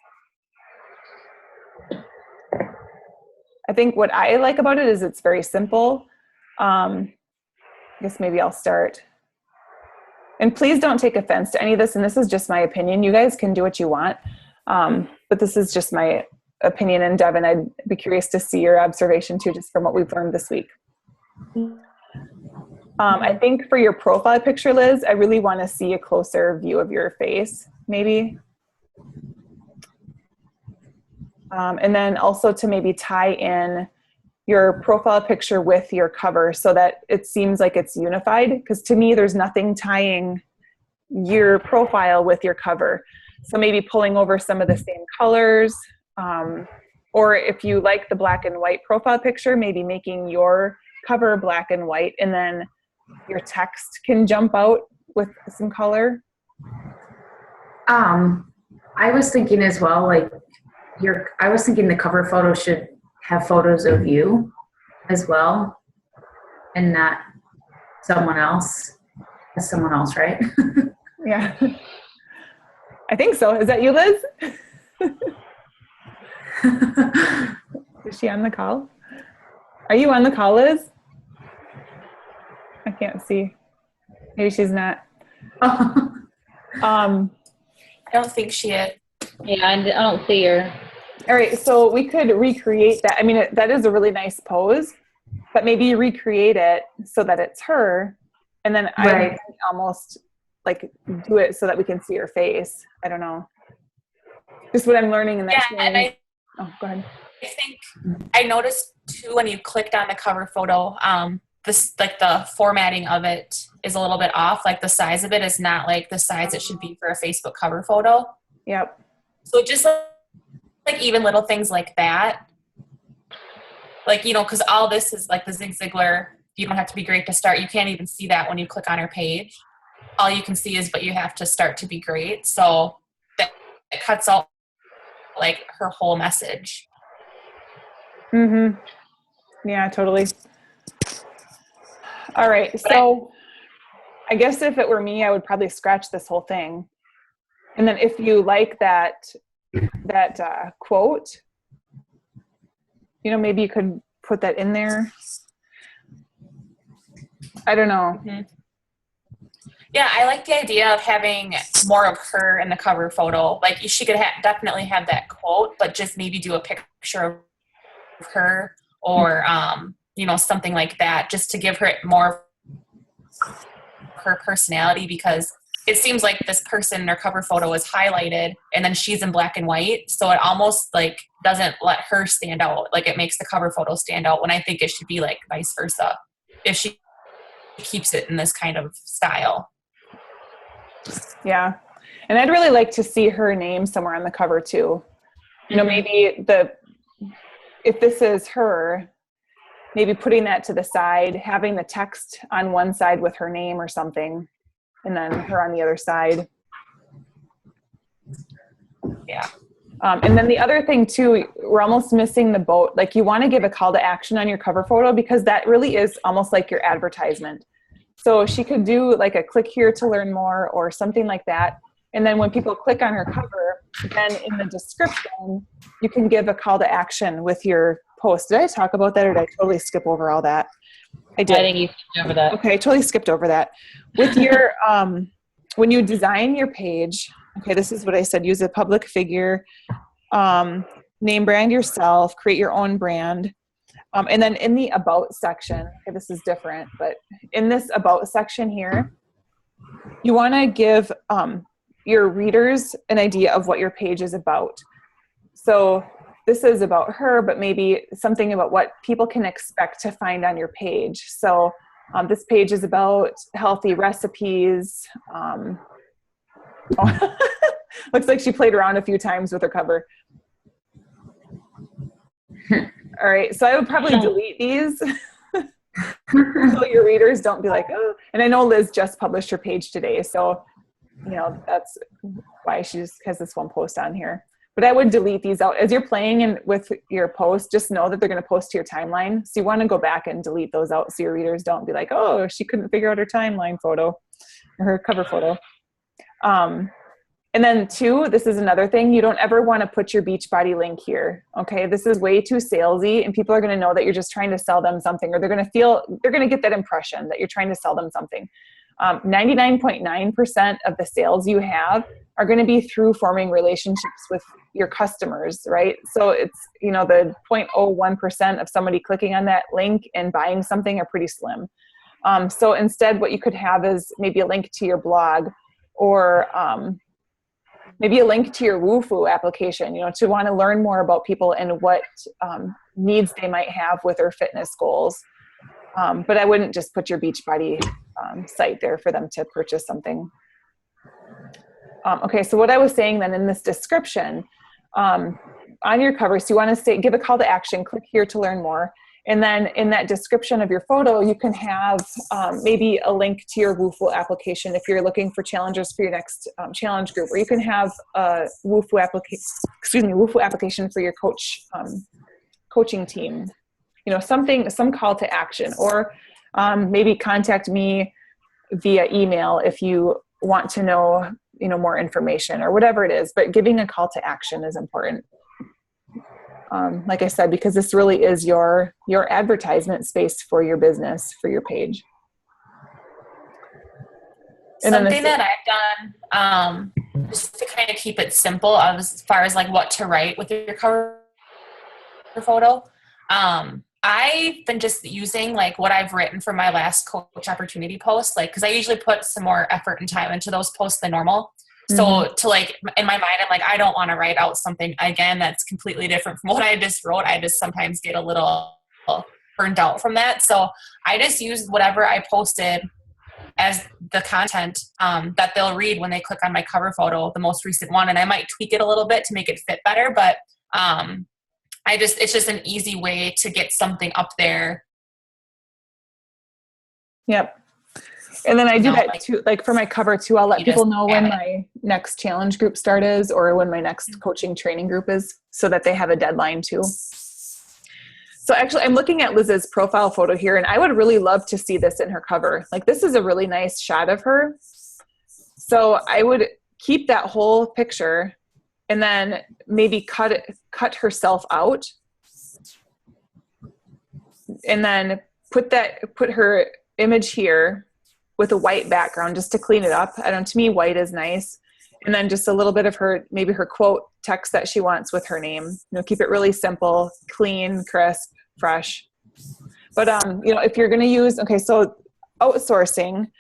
I think what I like about it is it's very simple. I guess maybe I'll start. And please don't take offense to any of this. And this is just my opinion. You guys can do what you want. But this is just my opinion. And Devin, I'd be curious to see your observation too, just from what we've learned this week. I think for your profile picture, Liz, I really want to see a closer view of your face, maybe. And then also to maybe tie in your profile picture with your cover so that it seems like it's unified. Because to me, there's nothing tying your profile with your cover. So maybe pulling over some of the same colors, or if you like the black and white profile picture, maybe making your cover black and white, and then your text can jump out with some color. I was thinking as well, like I was thinking the cover photo should have photos of you as well, and not someone else. As someone else, right? Yeah. I think so. Is that you, Liz? Is she on the call? Are you on the call, Liz? I can't see. Maybe she's not. I don't think she is. Yeah, I don't see her. All right, so we could recreate that. I mean, that is a really nice pose, but maybe recreate it so that it's her, and then I would almost like do it so that we can see her face. I don't know. Just what I'm learning in that. Yeah, and go ahead. I think I noticed too when you clicked on the cover photo, this like the formatting of it is a little bit off. Like the size of it is not like the size it should be for a Facebook cover photo. Yep. So just like even little things like that, like, because all this is like the Zig Ziglar, you don't have to be great to start. You can't even see that when you click on her page. All you can see is, but you have to start to be great. So that it cuts out like her whole message. Mm-hmm. Yeah, totally. All right. So I guess if it were me, I would probably scratch this whole thing. And then if you like that quote, maybe you could put that in there. I don't know. Mm-hmm. Yeah, I like the idea of having more of her in the cover photo. Like she could definitely have that quote, but just maybe do a picture of her or, something like that, just to give her more of her personality, because it seems like this person in her cover photo is highlighted and then she's in black and white. So it almost like doesn't let her stand out. Like it makes the cover photo stand out when I think it should be like vice versa, if she keeps it in this kind of style. Yeah. And I'd really like to see her name somewhere on the cover too. Maybe if this is her, maybe putting that to the side, having the text on one side with her name or something, and then her on the other side. Yeah. And then the other thing too, we're almost missing the boat. Like you want to give a call to action on your cover photo, because that really is almost like your advertisement. So she could do like a click here to learn more or something like that. And then when people click on her cover, then in the description, you can give a call to action with your post. Did I talk about that, or did I totally skip over all that? I did. I think you skipped over that. Okay, I totally skipped over that. With your, when you design your page, okay, this is what I said, use a public figure, name brand yourself, create your own brand. And then in the about section, okay, this is different, but in this about section here, you want to give your readers an idea of what your page is about. So this is about her, but maybe something about what people can expect to find on your page. So this page is about healthy recipes. Looks like she played around a few times with her cover. All right, so I would probably delete these so your readers don't be like, oh. And I know Liz just published her page today, so that's why she just has this one post on here. But I would delete these out. As you're playing and with your post, just know that they're going to post to your timeline. So you want to go back and delete those out so your readers don't be like, oh, she couldn't figure out her timeline photo or her cover photo. And then 2, this is another thing. You don't ever want to put your Beachbody link here. Okay. This is way too salesy, and people are going to know that you're just trying to sell them something, or they're going to get that impression that you're trying to sell them something. 99.9% of the sales you have are going to be through forming relationships with your customers, right? So it's, the 0.01% of somebody clicking on that link and buying something are pretty slim. So instead, what you could have is maybe a link to your blog, or maybe a link to your Woofu application, to want to learn more about people and what needs they might have with their fitness goals. But I wouldn't just put your Beachbody site there for them to purchase something. Okay, so what I was saying then in this description, on your cover, so you want to give a call to action, click here to learn more. And then in that description of your photo, you can have maybe a link to your Woofu application if you're looking for challenges for your next challenge group, or you can have a Woofu application for your coaching team. Some call to action, or maybe contact me via email if you want to know, more information or whatever it is. But giving a call to action is important. Like I said, because this really is your advertisement space for your business, for your page. And something that I've done, just to kind of keep it simple as far as like what to write with your cover photo. I've been just using like what I've written for my last coach opportunity post, like, cause I usually put some more effort and time into those posts than normal. So to like, in my mind, I'm like, I don't want to write out something again that's completely different from what I just wrote. I just sometimes get a little burned out from that. So I just use whatever I posted as the content that they'll read when they click on my cover photo, the most recent one. And I might tweak it a little bit to make it fit better, but it's just an easy way to get something up there. Yep. And then I do that too, like for my cover too, I'll let people know when my next challenge group start is, or when my next coaching training group is, so that they have a deadline too. So actually, I'm looking at Liz's profile photo here, and I would really love to see this in her cover. Like, this is a really nice shot of her. So I would keep that whole picture and then maybe cut herself out, and then put her image here with a white background just to clean it up. I don't know, to me, white is nice. And then just a little bit of maybe her quote text that she wants with her name. You know, keep it really simple, clean, crisp, fresh. But, you know, if you're going to use, okay, so outsourcing,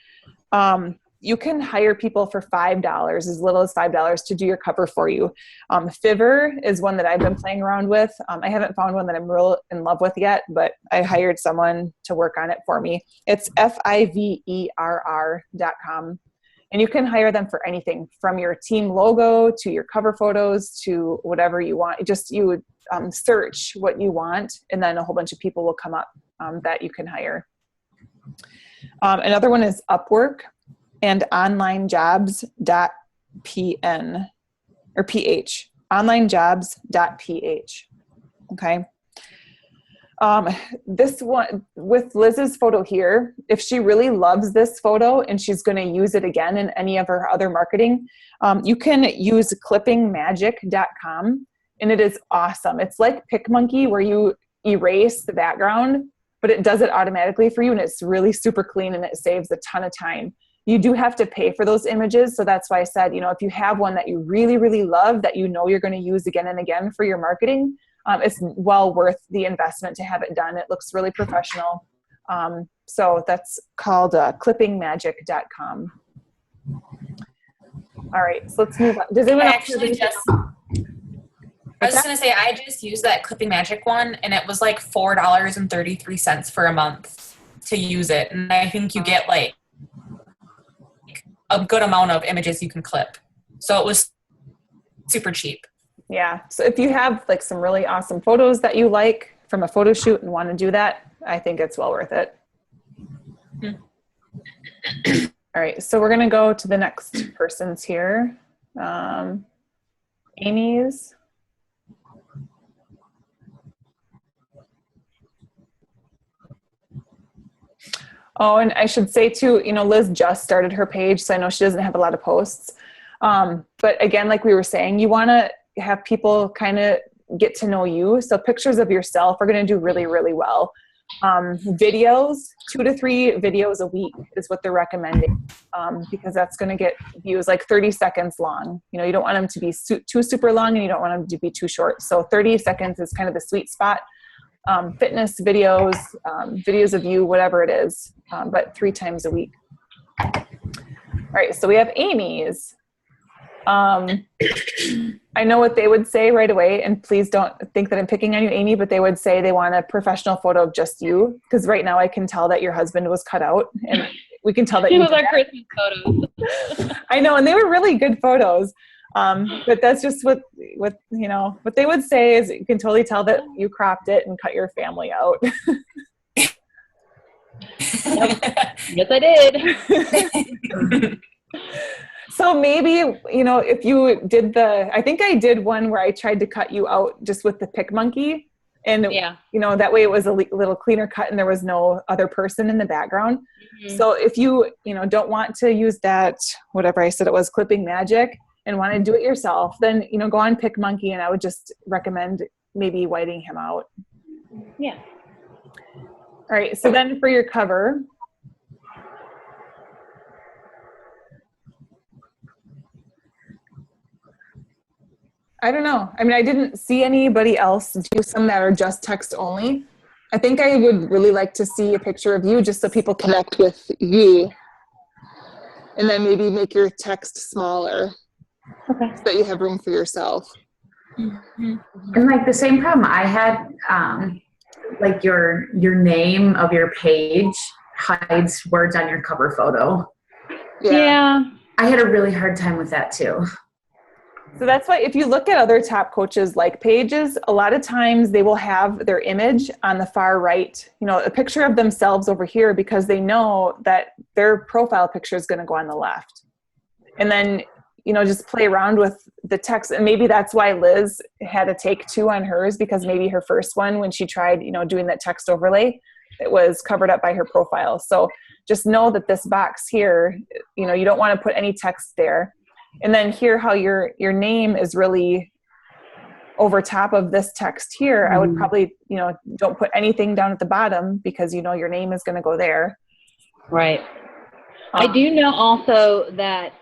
you can hire people for $5, as little as $5 to do your cover for you. Fiverr is one that I've been playing around with. I haven't found one that I'm real in love with yet, but I hired someone to work on it for me. It's FIVERR.com. And you can hire them for anything from your team logo to your cover photos to whatever you want. You would search what you want, and then a whole bunch of people will come up that you can hire. Another one is Upwork and onlinejobs.pn or ph. onlinejobs.ph. Okay. This one with Liz's photo here, if she really loves this photo and she's going to use it again in any of her other marketing, you can use clippingmagic.com, and it is awesome. It's like PicMonkey where you erase the background, but it does it automatically for you, and it's really super clean, and it saves a ton of time. You do have to pay for those images, so that's why I said, you know, if you have one that you really, really love that you know you're going to use again and again for your marketing, it's well worth the investment to have it done. It looks really professional. So that's called clippingmagic.com. All right, so let's move on. Does anyone else have anything else? I was going to say, I just used that Clipping Magic one, and it was like $4.33 for a month to use it. And I think you get like a good amount of images you can clip. So it was super cheap. Yeah. So if you have like some really awesome photos that you like from a photo shoot and want to do that, I think it's well worth it. All right. So we're going to go to the next person's here. Amy's. Oh, and I should say too, you know, Liz just started her page, so I know she doesn't have a lot of posts. But again, like we were saying, you want to have people kind of get to know you. So pictures of yourself are going to do really, really well. Videos, 2 to 3 videos a week is what they're recommending, because that's going to get views like 30 seconds long. You know, you don't want them to be too super long, and you don't want them to be too short. So 30 seconds is kind of the sweet spot. Fitness videos, videos of you, whatever it is, but 3 times a week. All right, so we have Amy's. I know what they would say right away, and please don't think that I'm picking on you, Amy, but they would say they want a professional photo of just you, because right now I can tell that your husband was cut out, and we can tell that Those are Christmas photos. I know, and they were really good photos. But that's just what you know, what they would say is you can totally tell that you cropped it and cut your family out. Yes, I did. So maybe, you know, if you did I think I did one where I tried to cut you out just with the PicMonkey, and Yeah. you know, that way it was a little cleaner cut and there was no other person in the background. Mm-hmm. So if you know, don't want to use that, whatever I said it was, Clipping Magic, and want to do it yourself, then, you know, go on PicMonkey, and I would just recommend maybe whiting him out. Yeah. All right. So then for your cover, I don't know. I mean, I didn't see anybody else do some that are just text only. I think I would really like to see a picture of you just so people connect with you. And then maybe make your text smaller, okay, so that you have room for yourself. Mm-hmm. And like the same problem I had, like your name of your page hides words on your cover photo. Yeah. I had a really hard time with that too. So that's why if you look at other top coaches like pages, a lot of times they will have their image on the far right, you know, a picture of themselves over here, because they know that their profile picture is going to go on the left. And then just play around with the text. And maybe that's why Liz had a take 2 on hers, because maybe her first one, when she tried, doing that text overlay, it was covered up by her profile. So just know that this box here, you don't want to put any text there. And then here, how your name is really over top of this text here, I would probably, don't put anything down at the bottom, because your name is going to go there. Right. I do know also that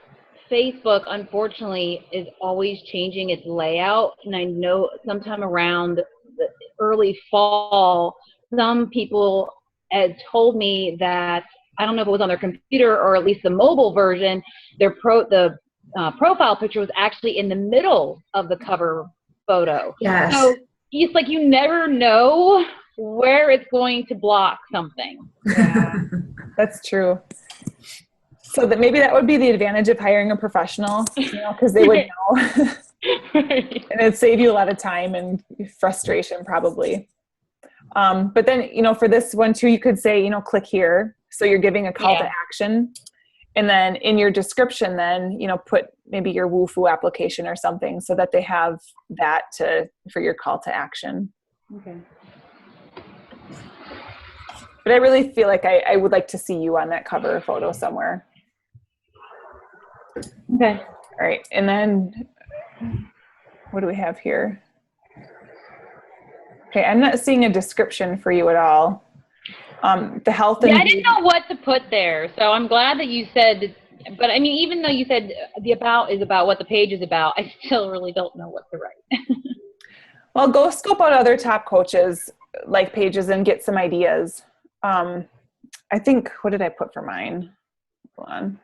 Facebook, unfortunately, is always changing its layout. And I know sometime around the early fall, some people had told me that, I don't know if it was on their computer or at least the mobile version, the profile picture was actually in the middle of the cover photo. Yes. So it's like you never know where it's going to block something. Yeah, that's true. So that maybe that would be the advantage of hiring a professional, because they would know. And it'd save you a lot of time and frustration probably. But then, for this one too, you could say, click here. So you're giving a call to action. And then in your description, then, put maybe your Woofu application or something, so that they have that for your call to action. Okay. But I really feel like I would like to see you on that cover photo somewhere. Okay. All right. And then what do we have here? Okay. I'm not seeing a description for you at all. The health and I didn't know what to put there. So I'm glad that you said, but I mean, even though you said the about is about what the page is about, I still really don't know what to write. Well, go scope out other top coaches like pages and get some ideas. I think, what did I put for mine? Hold on.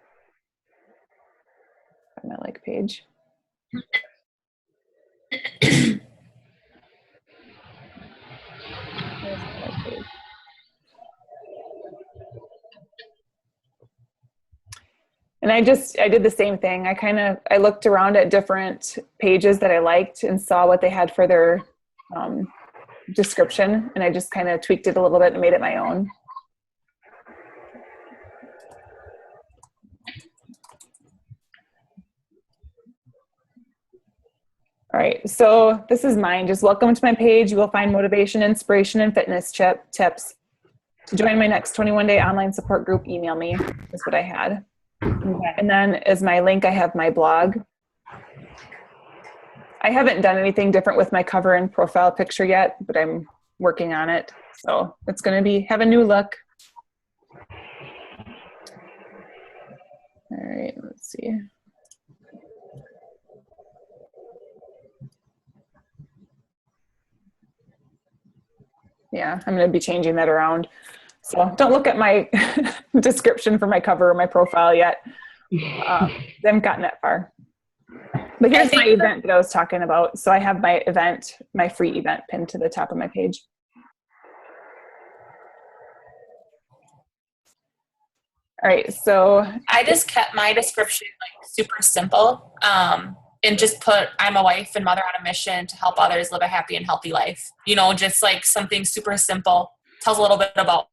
My like page. And I did the same thing. I looked around at different pages that I liked and saw what they had for their description. And I just kind of tweaked it a little bit and made it my own. All right, so this is mine. Just welcome to my page. You will find motivation, inspiration, and fitness tips. To join my next 21-day online support group, email me. That's what I had. Okay. And then as my link, I have my blog. I haven't done anything different with my cover and profile picture yet, but I'm working on it. So it's going to have a new look. All right, let's see. Yeah, I'm going to be changing that around. So don't look at my description for my cover or my profile yet. They haven't gotten that far. But here's my event that I was talking about. So I have my event, my free event pinned to the top of my page. All right, so I just kept my description like super simple. And just put, I'm a wife and mother on a mission to help others live a happy and healthy life. Just like something super simple. Tells a little bit about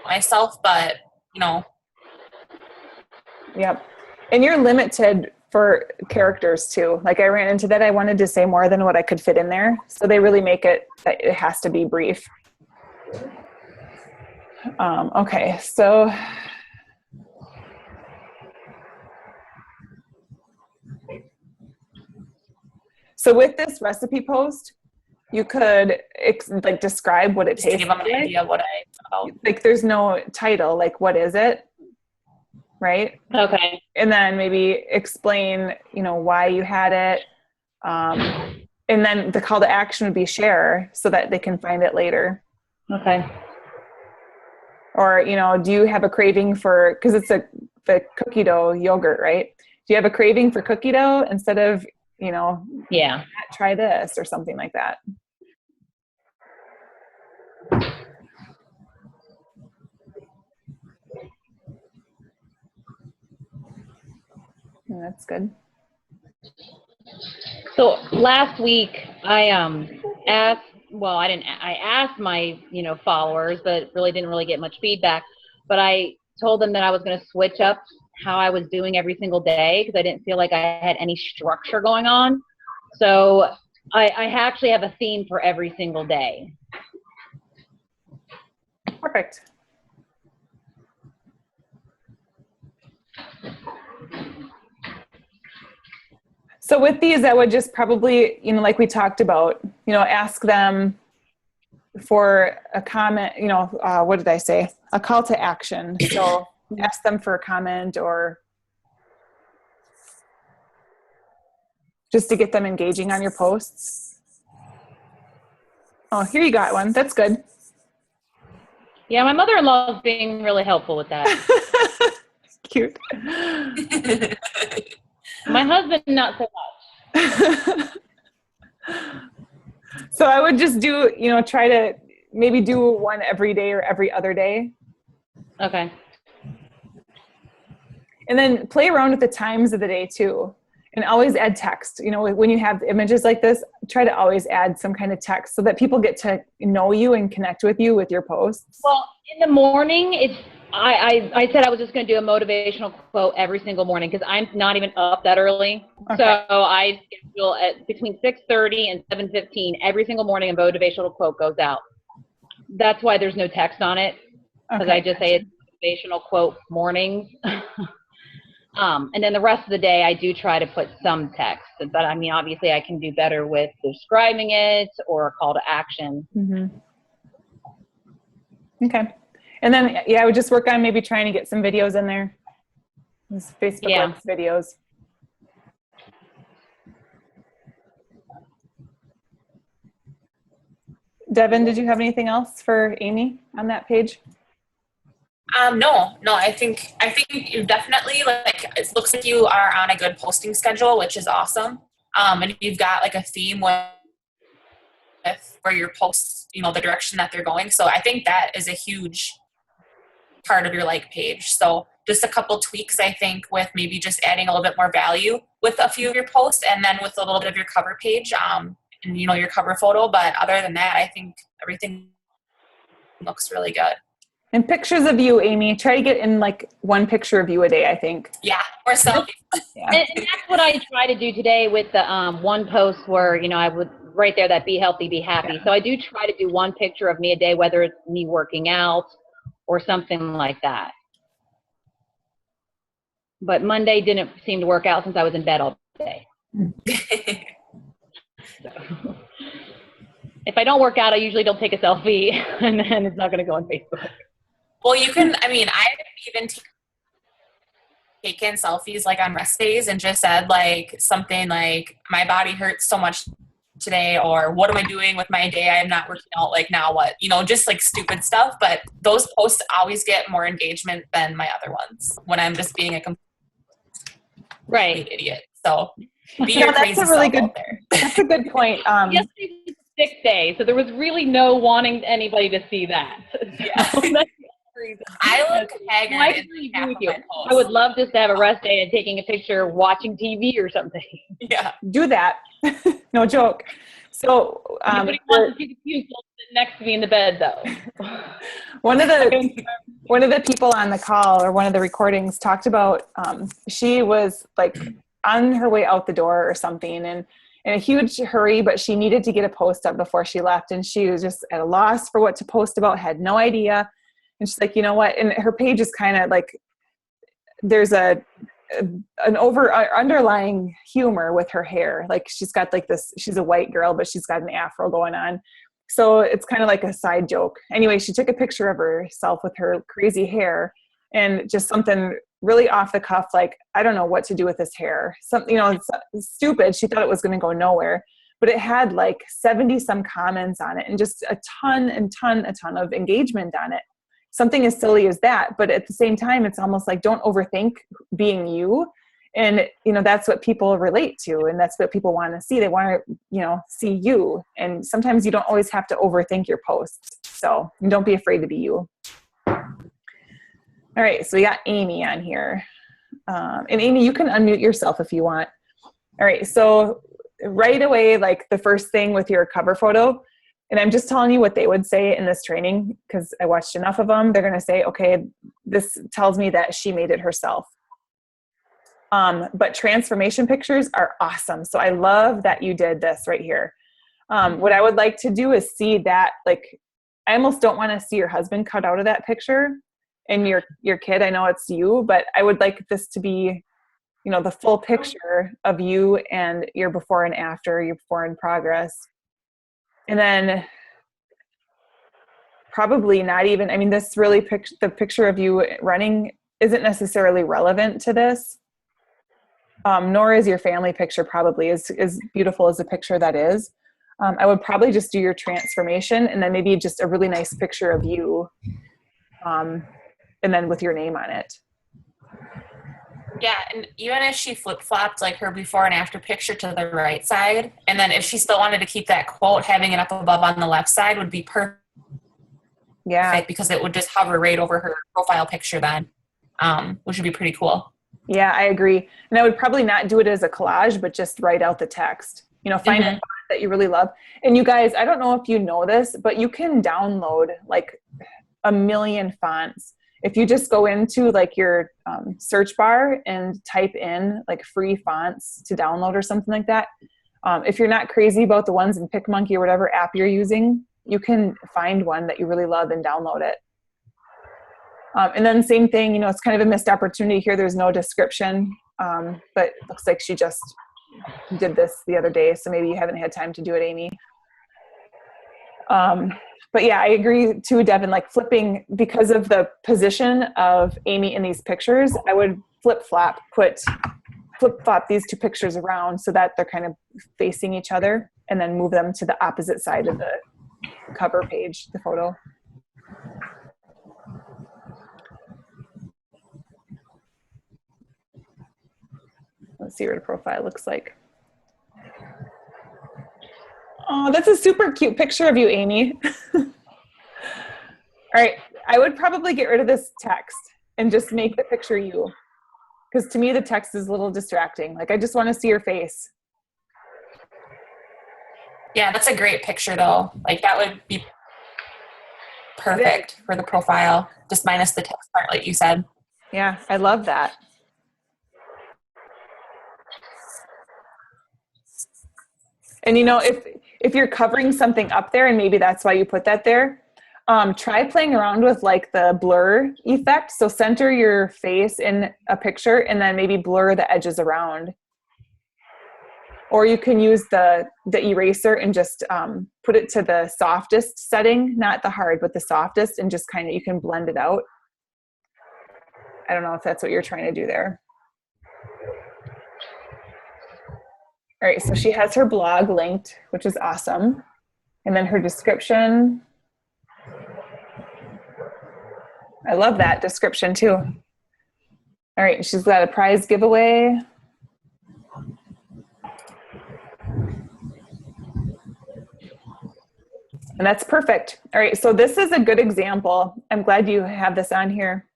myself, but, Yep. And you're limited for characters too. Like I ran into that. I wanted to say more than what I could fit in there. So they really make it that it has to be brief. Okay, so with this recipe post, you could like describe what it tastes like. Give them an idea of what like there's no title, like what is it, right? Okay. And then maybe explain, why you had it. And then the call to action would be share so that they can find it later. Okay. Or, do you have a craving for, because it's the cookie dough yogurt, right? Do you have a craving for cookie dough instead of, yeah, try this or something like that? That's good. So last week I asked my, followers, but really didn't really get much feedback, but I told them that I was going to switch up how I was doing every single day because I didn't feel like I had any structure going on. So I actually have a theme for every single day. Perfect. So with these, I would just probably, like we talked about, ask them for a comment, what did I say? A call to action. So ask them for a comment or just to get them engaging on your posts. Oh, here you got one. That's good. Yeah, my mother-in-law is being really helpful with that. Cute. My husband, not so much. So I would just do, try to maybe do one every day or every other day. Okay. And then play around with the times of the day too. And always add text. When you have images like this, try to always add some kind of text so that people get to know you and connect with you with your posts. Well, in the morning, I said I was just going to do a motivational quote every single morning because I'm not even up that early. Okay. So I schedule at between 6:30 and 7:15 every single morning a motivational quote goes out. That's why there's no text on it because I just say it's motivational quote mornings. And then the rest of the day, I do try to put some text. But I mean, obviously, I can do better with describing it or a call to action. Mm-hmm. Okay. And then, I would just work on maybe trying to get some videos in there. These Facebook likes videos. Devin, did you have anything else for Amy on that page? No. I think you definitely it looks like you are on a good posting schedule, which is awesome. And you've got like a theme with where your posts, the direction that they're going. So I think that is a huge part of your page. So just a couple tweaks, I think, with maybe just adding a little bit more value with a few of your posts and then with a little bit of your cover page, and your cover photo. But other than that, I think everything looks really good. And pictures of you, Amy. Try to get in one picture of you a day, I think. Yeah, or selfies. Yeah. And that's what I try to do today with the one post where, I would right there that be healthy, be happy. Yeah. So I do try to do one picture of me a day, whether it's me working out or something like that. But Monday didn't seem to work out since I was in bed all day. So, if I don't work out, I usually don't take a selfie, and then it's not going to go on Facebook. Well, you can, I've even taken selfies on rest days and just said something like, my body hurts so much today, or what am I doing with my day? I'm not working out, now what? Just stupid stuff. But those posts always get more engagement than my other ones when I'm just being a complete idiot. So be your crazy self out there. That's a good point. Yesterday was a sick day, so there was really no wanting anybody to see that. Yeah. I look haggard. I agree with you. I would love just to have a rest day and taking a picture watching TV or something. Yeah. Do that. No joke. So nobody wants to see the pupil sit next to me in the bed though. One of the people on the call or one of the recordings talked about she was on her way out the door or something and in a huge hurry, but she needed to get a post up before she left, and she was just at a loss for what to post about, had no idea. And she's like, you know what? And her page is kind of there's an underlying humor with her hair. She's got this, she's a white girl, but she's got an afro going on. So it's kind of like a side joke. Anyway, she took a picture of herself with her crazy hair and just something really off the cuff. I don't know what to do with this hair. Something, it's stupid. She thought it was going to go nowhere, but it had 70 some comments on it and just a ton of engagement on it. Something as silly as that, but at the same time, it's almost don't overthink being you. And, that's what people relate to. And that's what people want to see. They want to, see you. And sometimes you don't always have to overthink your posts. So don't be afraid to be you. All right. So we got Amy on here. And Amy, you can unmute yourself if you want. All right. So right away, the first thing with your cover photo, and I'm just telling you what they would say in this training because I watched enough of them. They're going to say, okay, this tells me that she made it herself. But transformation pictures are awesome. So I love that you did this right here. What I would like to do is see that, like, I almost don't want to see your husband cut out of that picture and your kid. I know it's you, but I would like this to be, you know, the full picture of you and your before and after, your before in progress. And then probably not even, I mean, this really the picture of you running isn't necessarily relevant to this. Nor is your family picture probably as beautiful as the picture that is. I would probably just do your transformation and then maybe just a really nice picture of you, and then with your name on it. Yeah, and even if she flip-flopped like her before and after picture to the right side, and then if she still wanted to keep that quote, having it up above on the left side would be perfect. Yeah, because it would just hover right over her profile picture then, which would be pretty cool. Yeah, I agree. And I would probably not do it as a collage, but just write out the text. You know, find a font that you really love. And you guys, I don't know if you know this, but you can download like 1 million fonts. If you just go into like your search bar and type in like free fonts to download or something like that. If you're not crazy about the ones in PicMonkey or whatever app you're using, you can find one that you really love and download it. And then same thing, you know, it's kind of a missed opportunity here. There's no description, but it looks like she just did this the other day. So maybe you haven't had time to do it, Amy. But yeah, I agree too, Devin, like flipping, because of the position of Amy in these pictures, I would flip-flop these two pictures around so that they're kind of facing each other and then move them to the opposite side of the cover page, the photo. Let's see what her profile looks like. Oh, that's a super cute picture of you, Amy. All right, I would probably get rid of this text and just make the picture you. Because to me, the text is a little distracting. Like, I just want to see your face. Yeah, that's a great picture though. Like that would be perfect for the profile, just minus the text part like you said. Yeah, I love that. And you know, if you're covering something up there and maybe that's why you put that there, try playing around with like the blur effect. So center your face in a picture and then maybe blur the edges around. Or you can use the eraser and just put it to the softest setting, not the hard, but the softest, and just kind of, you can blend it out. I don't know if that's what you're trying to do there. All right, so she has her blog linked, which is awesome. And then her description. I love that description too. All right, she's got a prize giveaway. And that's perfect. All right, so this is a good example. I'm glad you have this on here,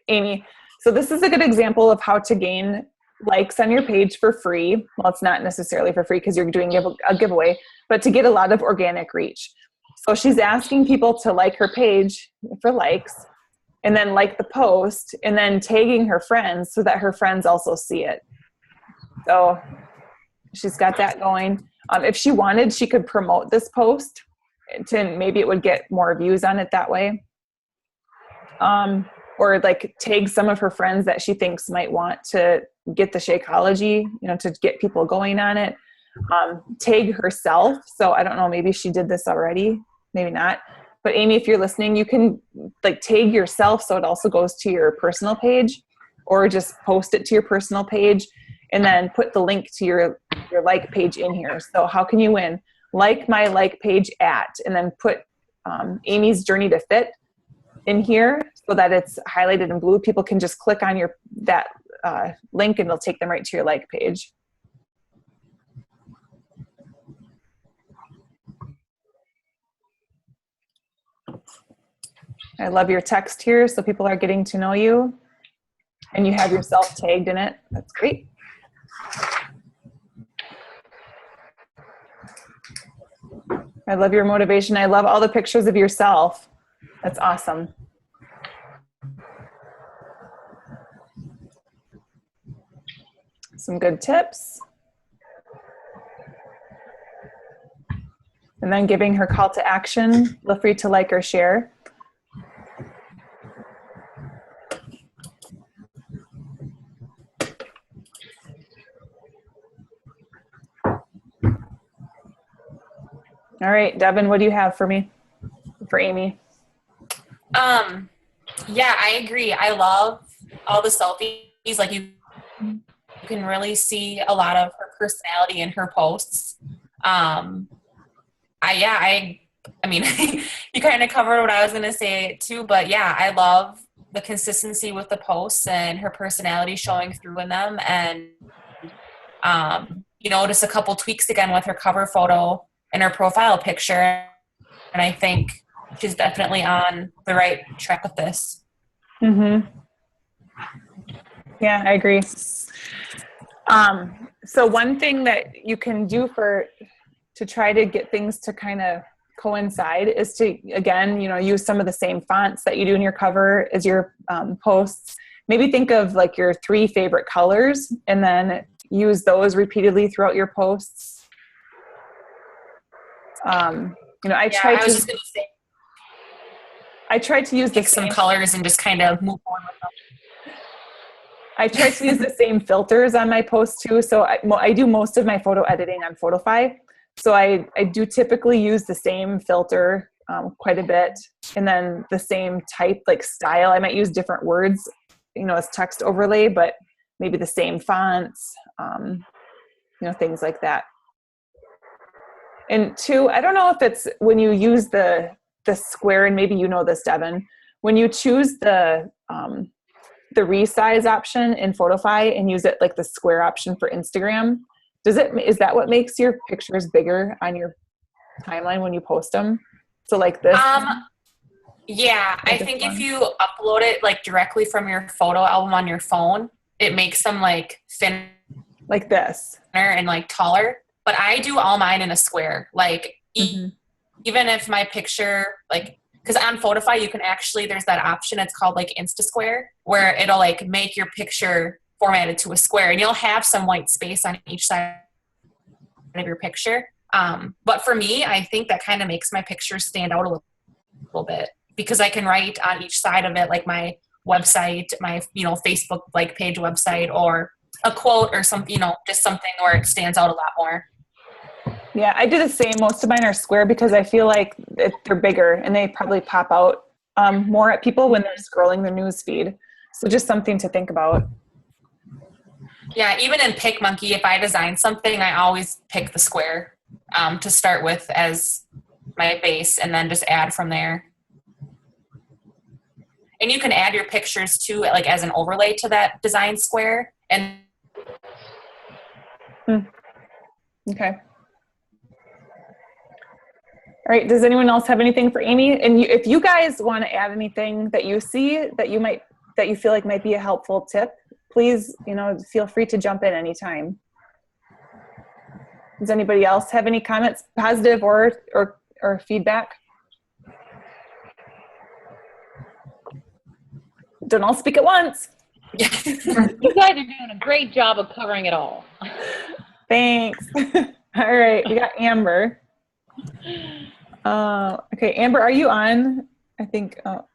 Amy. So this is a good example of how to gain likes on your page for free. Well, it's not necessarily for free because you're doing a giveaway, but to get a lot of organic reach. So she's asking people to like her page for likes, and then like the post, and then tagging her friends so that her friends also see it. So she's got that going. If she wanted, she could promote this post to, maybe it would get more views on it that way. Or like tag some of her friends that she thinks might want to get the Shakeology, you know, to get people going on it. Tag herself. So I don't know, maybe she did this already, maybe not. But Amy, if you're listening, you can like tag yourself so it also goes to your personal page, or just post it to your personal page and then put the link to your like page in here. So how can you win? Like my like page at, and then put Amy's Journey to Fit in here so that it's highlighted in blue. People can just click on that link and it'll take them right to your like page. I love your text here, so people are getting to know you and you have yourself tagged in it. That's great. I love your motivation. I love all the pictures of yourself. That's awesome. some good tips. And then giving her call to action, feel free to like or share. All right, Devin, what do you have for me, for Amy? Yeah, I agree. I love all the selfies. Like you can really see a lot of her personality in her posts. I mean, you kind of covered what I was going to say too, but yeah, I love the consistency with the posts and her personality showing through in them. And, just a couple tweaks again with her cover photo and her profile picture. And I think she's definitely on the right track with this. Mm-hmm. Yeah, I agree. So one thing that you can do to try to get things to kind of coincide is to, again, use some of the same fonts that you do in your cover as your posts. Maybe think of like your 3 favorite colors and then use those repeatedly throughout your posts. I tried to use pick some colors and just kind of move on with them. I try to use the same filters on my posts too. So I do most of my photo editing on Photofy. So I do typically use the same filter quite a bit, and then the same type, like style. I might use different words, as text overlay, but maybe the same fonts, things like that. And 2, I don't know if it's when you use the square, and maybe you know this, Devin, when you choose the resize option in Photofy and use it like the square option for Instagram, is that what makes your pictures bigger on your timeline when you post them? So like this? Yeah, I think if you upload it like directly from your photo album on your phone, it makes them like thinner. Like this. And like taller. But I do all mine in a square. Like Mm-hmm. Even if my picture, like, because on Photofy you can actually, there's that option, it's called like Insta Square, where it'll like make your picture formatted to a square, and you'll have some white space on each side of your picture. But for me, I think that kind of makes my picture stand out a little bit, because I can write on each side of it, like my website, my, Facebook like page website, or a quote or something, just something where it stands out a lot more. Yeah, I do the same. Most of mine are square because I feel like they're bigger and they probably pop out more at people when they're scrolling their news feed. So just something to think about. Yeah, even in PicMonkey, if I design something, I always pick the square to start with as my base, and then just add from there. And you can add your pictures too, like as an overlay to that design square. And Okay. All right. Does anyone else have anything for Amy? And if you guys want to add anything that you see that you feel like might be a helpful tip, please, feel free to jump in anytime. Does anybody else have any comments, positive or feedback? Don't all speak at once. You guys are doing a great job of covering it all. Thanks. All right. We got Amber. Okay, Amber, are you on? I think, all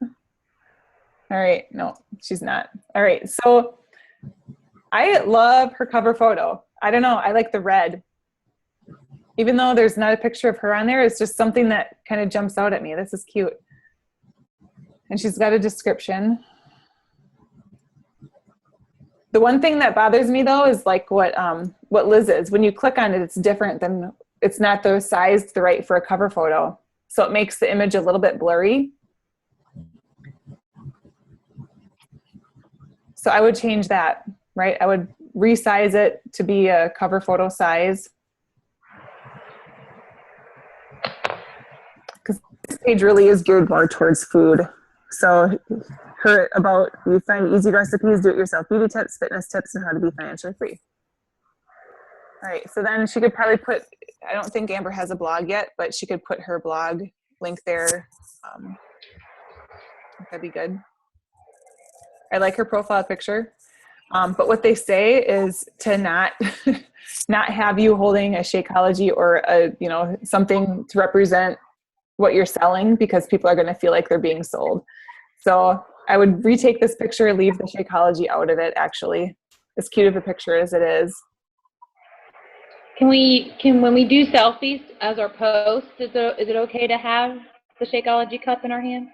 right. No, she's not. All right. So I love her cover photo. I don't know. I like the red. Even though there's not a picture of her on there, it's just something that kind of jumps out at me. This is cute. And she's got a description. The one thing that bothers me though is like what Liz is. When you click on it, it's different than, it's not the size right for a cover photo. So it makes the image a little bit blurry. So I would change that, right? I would resize it to be a cover photo size. Because this page really is geared more towards food. So we find easy recipes, do-it-yourself beauty tips, fitness tips, and how to be financially free. All right, so then she could probably put, I don't think Amber has a blog yet, but she could put her blog link there. That'd be good. I like her profile picture. But what they say is to not not have you holding a Shakeology or a, you know, something to represent what you're selling, because people are going to feel like they're being sold. So I would retake this picture, leave the Shakeology out of it, actually. As cute of a picture as it is. When we do selfies as our post, is it okay to have the Shakeology cup in our hand?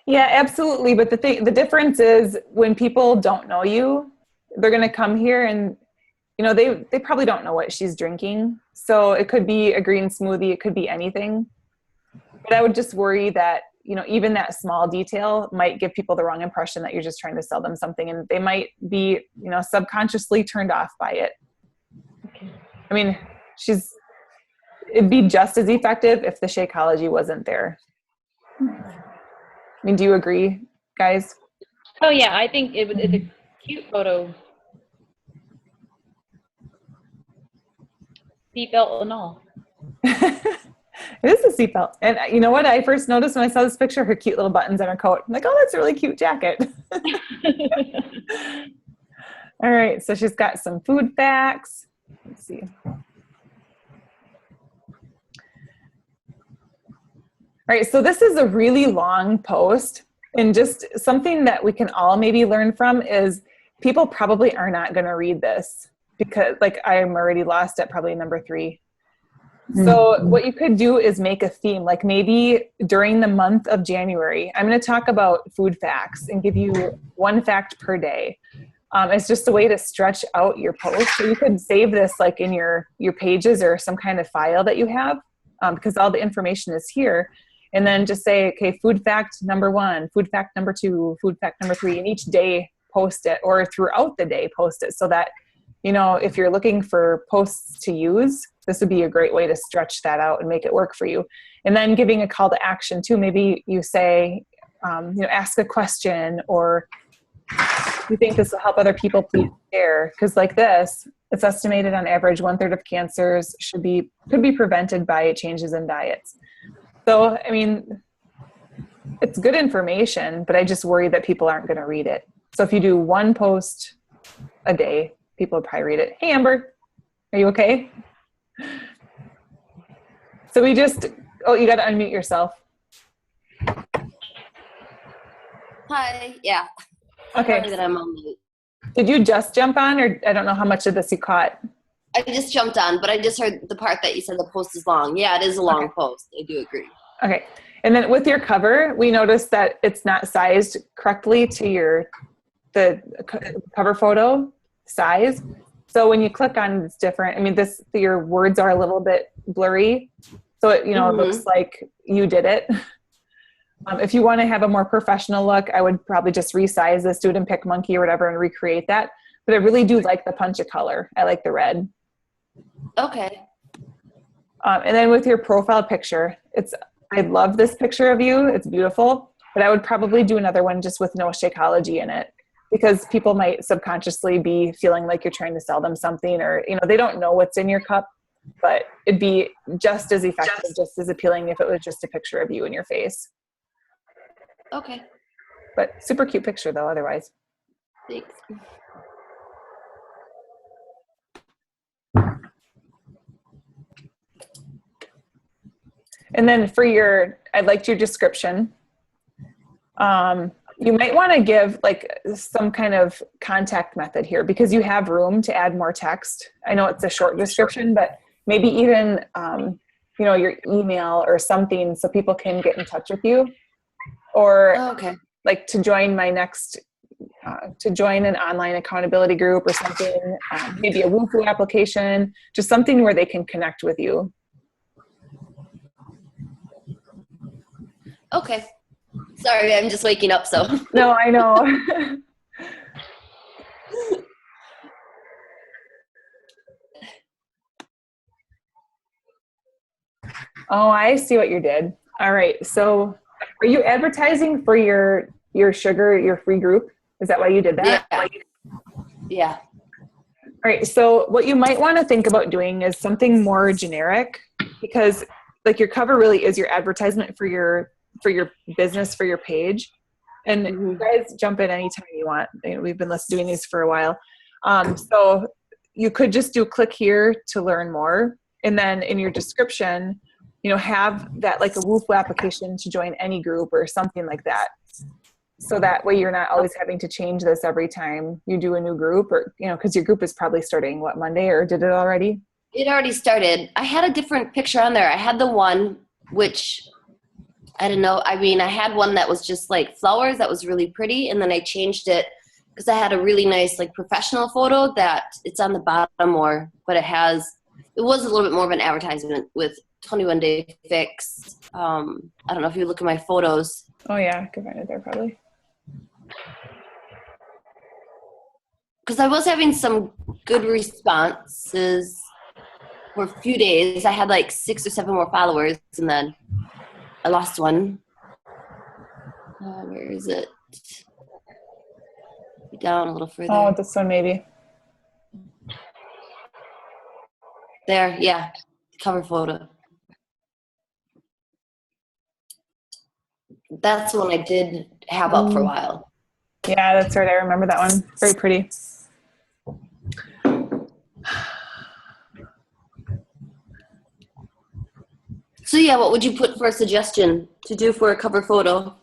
Yeah, absolutely. But the difference is when people don't know you, they're going to come here and, you know, they probably don't know what she's drinking. So it could be a green smoothie. It could be anything. But I would just worry that, you know, even that small detail might give people the wrong impression that you're just trying to sell them something, and they might be, you know, subconsciously turned off by it. Okay. I mean, it'd be just as effective if the Shakeology wasn't there. I mean, do you agree, guys? Oh yeah, I think it's a cute photo. Seatbelt and all. It is a seatbelt. And you know what I first noticed when I saw this picture? Her cute little buttons on her coat. I'm like, oh, that's a really cute jacket. All right, so she's got some food facts. Let's see. All right, so this is a really long post, and just something that we can all maybe learn from is people probably are not going to read this, because like I'm already lost at probably number 3. So what you could do is make a theme, like maybe during the month of January, I'm going to talk about food facts and give you one fact per day. It's just a way to stretch out your post. So you could save this like in your pages or some kind of file that you have, because all the information is here. And then just say, okay, food fact number 1, food fact number 2, food fact number 3, and each day post it, or throughout the day post it, so that, you know, if you're looking for posts to use, this would be a great way to stretch that out and make it work for you. And then giving a call to action too. Maybe you say, you know, ask a question, or you think this will help other people, please share. Because like this, it's estimated on average 1/3 of cancers could be prevented by changes in diets. So, I mean, it's good information, but I just worry that people aren't going to read it. So if you do one post a day, people will probably read it. Hey, Amber, are you okay? So we just, oh, you got to unmute yourself. Hi, yeah. Okay. Sorry that I'm on late. Did you just jump on, or I don't know how much of this you caught? I just jumped on, but I just heard the part that you said the post is long. Yeah, it is a long post. I do agree. Okay. And then with your cover, we noticed that it's not sized correctly to the cover photo size. So when you click on it, it's different. I mean, your words are a little bit blurry. So it, you know, it looks like you did it. If you want to have a more professional look, I would probably just resize this, do it in PicMonkey or whatever, and recreate that. But I really do like the punch of color. I like the red. Okay. And then with your profile picture, I love this picture of you. It's beautiful. But I would probably do another one just with no Shakeology in it, because people might subconsciously be feeling like you're trying to sell them something, or, you know, they don't know what's in your cup, but it'd be just as effective, just as appealing if it was just a picture of you in your face. Okay. But super cute picture though, otherwise. Thanks. And then I liked your description. You might want to give like some kind of contact method here, because you have room to add more text. I know it's a short description, but maybe even, you know, your email or something so people can get in touch with you, or like to join to join an online accountability group or something, maybe a Woohoo application, just something where they can connect with you. Okay. Sorry, I'm just waking up, so. No, I know. Oh, I see what you did. All right. So are you advertising for your sugar, your free group? Is that why you did that? Yeah. All right. So what you might want to think about doing is something more generic, because like your cover really is your advertisement for your business, for your page. And you guys jump in anytime you want. You know, we've been doing these for a while. So you could just do click here to learn more. And then in your description, have that like a WooFoo application to join any group or something like that. So that way you're not always having to change this every time you do a new group, or, because your group is probably starting Monday, or did it already? It already started. I had a different picture on there. I had the one which, I don't know. I mean, I had one that was just like flowers that was really pretty. And then I changed it because I had a really nice like professional photo that it's on the bottom more, but it was a little bit more of an advertisement with 21-day fix. I don't know if you look at my photos. Oh yeah, I could find it there probably. Because I was having some good responses for a few days. I had like 6 or 7 more followers, and then I lost one. Where is it? Down a little further. Oh, this one maybe. There, yeah. Cover photo. That's one I did have up for a while. Yeah, that's right. I remember that one. Very pretty. So yeah, what would you put for a suggestion to do for a cover photo?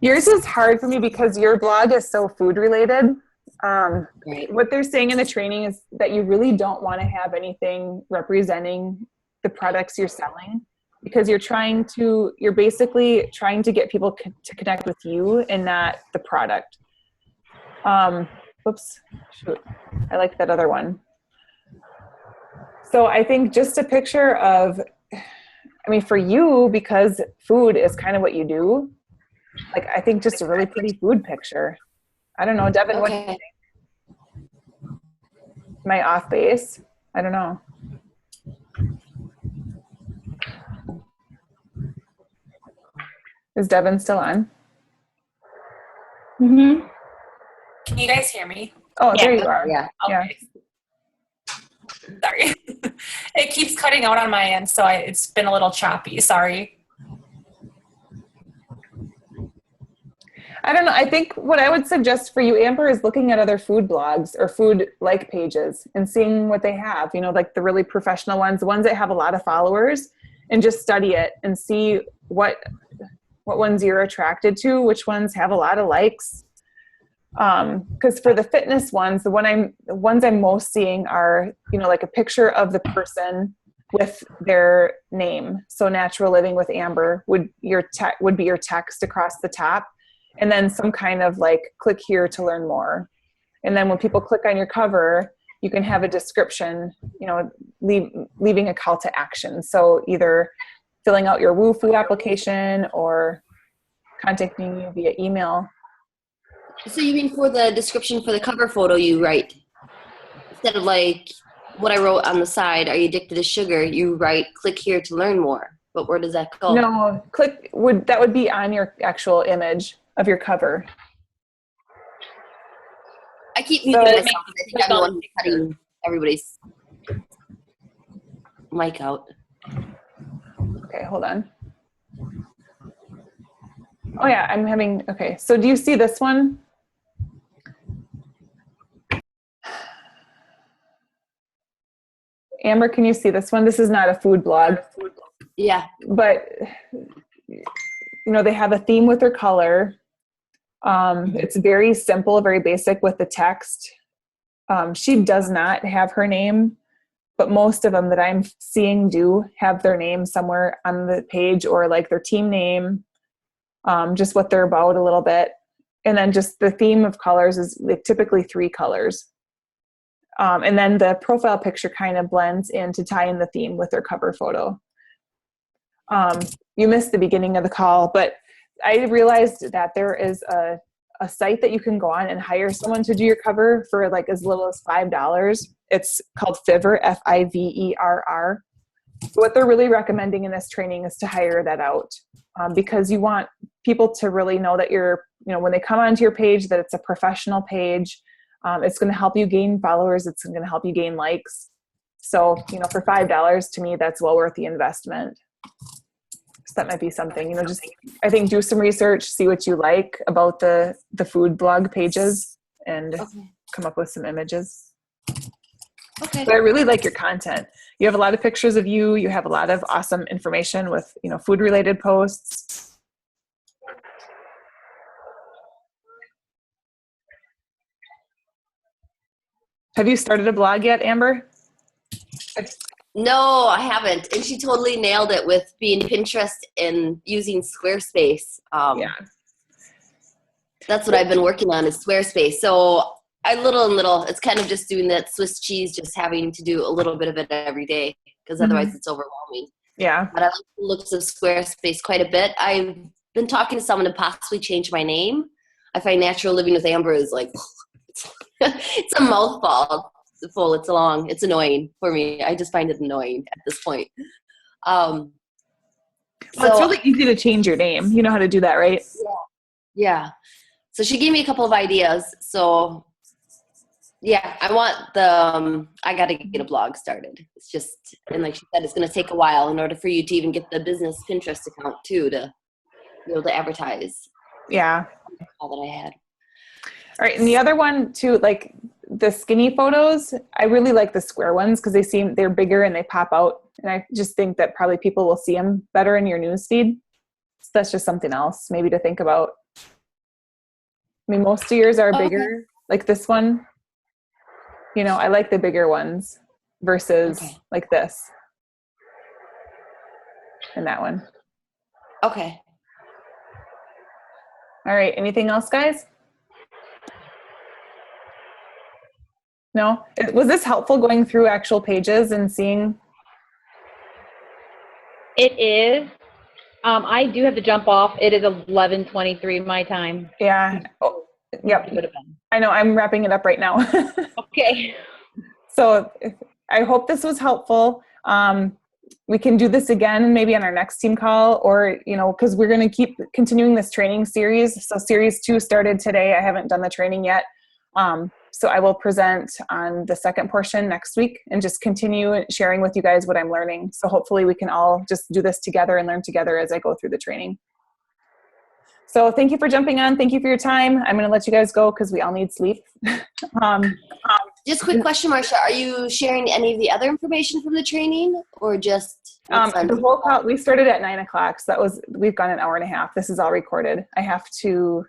Yours is hard for me because your blog is so food related. Right. What they're saying in the training is that you really don't want to have anything representing the products you're selling, because you're basically trying to get people to connect with you and not the product. Whoops, shoot. I like that other one. So I think just a picture of, for you, because food is kind of what you do, like I think just a really pretty food picture. I don't know, Devin, what do you think? Am I off base? I don't know. Is Devin still on? Mm-hmm. Can you guys hear me? Oh, yeah. There you are. Yeah. Okay. Sorry. It keeps cutting out on my end, so it's been a little choppy. Sorry. I don't know. I think what I would suggest for you, Amber, is looking at other food blogs or food like pages and seeing what they have, like the really professional ones, the ones that have a lot of followers, and just study it and see what ones you're attracted to, which ones have a lot of likes. Because for the fitness ones, the ones I'm most seeing are, like a picture of the person with their name. So Natural Living with Amber would be your text across the top. And then some kind of like click here to learn more. And then when people click on your cover, you can have a description, leaving a call to action. So either filling out your WooFoo application or contacting you via email. So you mean for the description for the cover photo you write, instead of like what I wrote on the side, are you addicted to sugar? You write click here to learn more. But where does that go? No, that would be on your actual image of your cover. I keep muting myself because I think I'm the one who's cutting everybody's mic out. Okay, hold on. Oh yeah, okay. So do you see this one? Amber, can you see this one? This is not a food blog. Yeah. But, they have a theme with their color. It's very simple, very basic with the text. She does not have her name, but most of them that I'm seeing do have their name somewhere on the page, or like their team name, just what they're about a little bit. And then just the theme of colors is like typically 3 colors. And then the profile picture kind of blends in to tie in the theme with their cover photo. You missed the beginning of the call, but I realized that there is a site that you can go on and hire someone to do your cover for like as little as $5. It's called Fiverr, Fiverr. What they're really recommending in this training is to hire that out, because you want people to really know that when they come onto your page, that it's a professional page. It's going to help you gain followers. It's going to help you gain likes. So, for $5, to me, that's well worth the investment. So that might be something, just, I think, do some research, see what you like about the food blog pages, and come up with some images. Okay. But I really like your content. You have a lot of pictures of you. You have a lot of awesome information with, food related posts. Have you started a blog yet, Amber? No, I haven't. And she totally nailed it with being Pinterest and using Squarespace. Yeah. That's what I've been working on is Squarespace. So little, it's kind of just doing that Swiss cheese, just having to do a little bit of it every day because otherwise it's overwhelming. Yeah. But I like the looks of Squarespace quite a bit. I've been talking to someone to possibly change my name. I find Natural Living with Amber is like, it's a mouthful. It's long. It's annoying for me. I just find it annoying at this point. Well, it's really easy to change your name. You know how to do that, right? Yeah. So she gave me a couple of ideas. So yeah, I want I got to get a blog started. It's just, and like she said, it's going to take a while in order for you to even get the business Pinterest account too, to be able to advertise. Yeah. All that I had. All right. And the other one too, like the skinny photos, I really like the square ones because they're bigger and they pop out. And I just think that probably people will see them better in your newsfeed. So that's just something else maybe to think about. I mean, most of yours are bigger, like this one. I like the bigger ones versus like this and that one. Okay. All right. Anything else, guys? No? Was this helpful going through actual pages and seeing? It is. I do have to jump off. It is 11:23 my time. Yeah. Oh, yep. I know. I'm wrapping it up right now. Okay. So I hope this was helpful. We can do this again maybe on our next team call or, because we're going to keep continuing this training series. So series 2 started today. I haven't done the training yet. So I will present on the second portion next week and just continue sharing with you guys what I'm learning. So hopefully we can all just do this together and learn together as I go through the training. So thank you for jumping on. Thank you for your time. I'm going to let you guys go because we all need sleep. Just a quick question, Marcia. Are you sharing any of the other information from the training or just the whole call? We started at 9:00. So we've gone an hour and a half. This is all recorded. I have to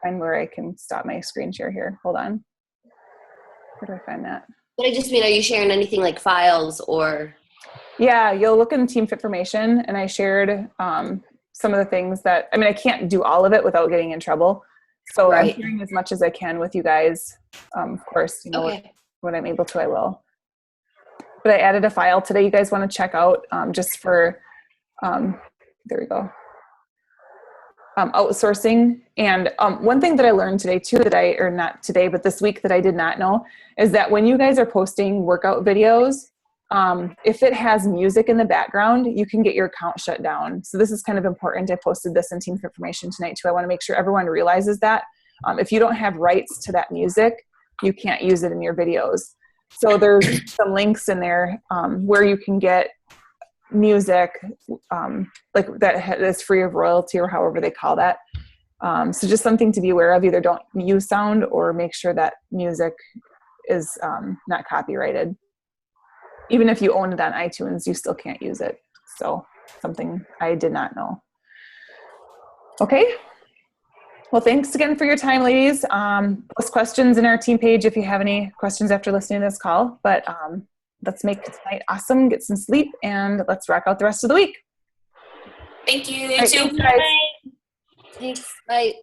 find where I can stop my screen share here. Hold on. Where do I find that? But I just mean, are you sharing anything like files or? Yeah, you'll look in Team Fitformation, and I shared some of the things that, I can't do all of it without getting in trouble. So I'm sharing as much as I can with you guys. Of course, when I'm able to, I will. But I added a file today you guys want to check out just for, there we go. Outsourcing. And one thing that I learned today too or not today, but this week that I did not know is that when you guys are posting workout videos, if it has music in the background, you can get your account shut down. So this is kind of important. I posted this in Team Information tonight too. I want to make sure everyone realizes that if you don't have rights to that music, you can't use it in your videos. So there's some links in there where you can get music like that is free of royalty or however they call that. So just something to be aware of. Either don't use sound or make sure that music is not copyrighted. Even if you own it on iTunes, you still can't use it. So something I did not know. Okay. Well, thanks again for your time, ladies. Post questions in our team page if you have any questions after listening to this call. But let's make tonight awesome, get some sleep, and let's rock out the rest of the week. Thank you. All right, thanks, guys. Thanks. Bye.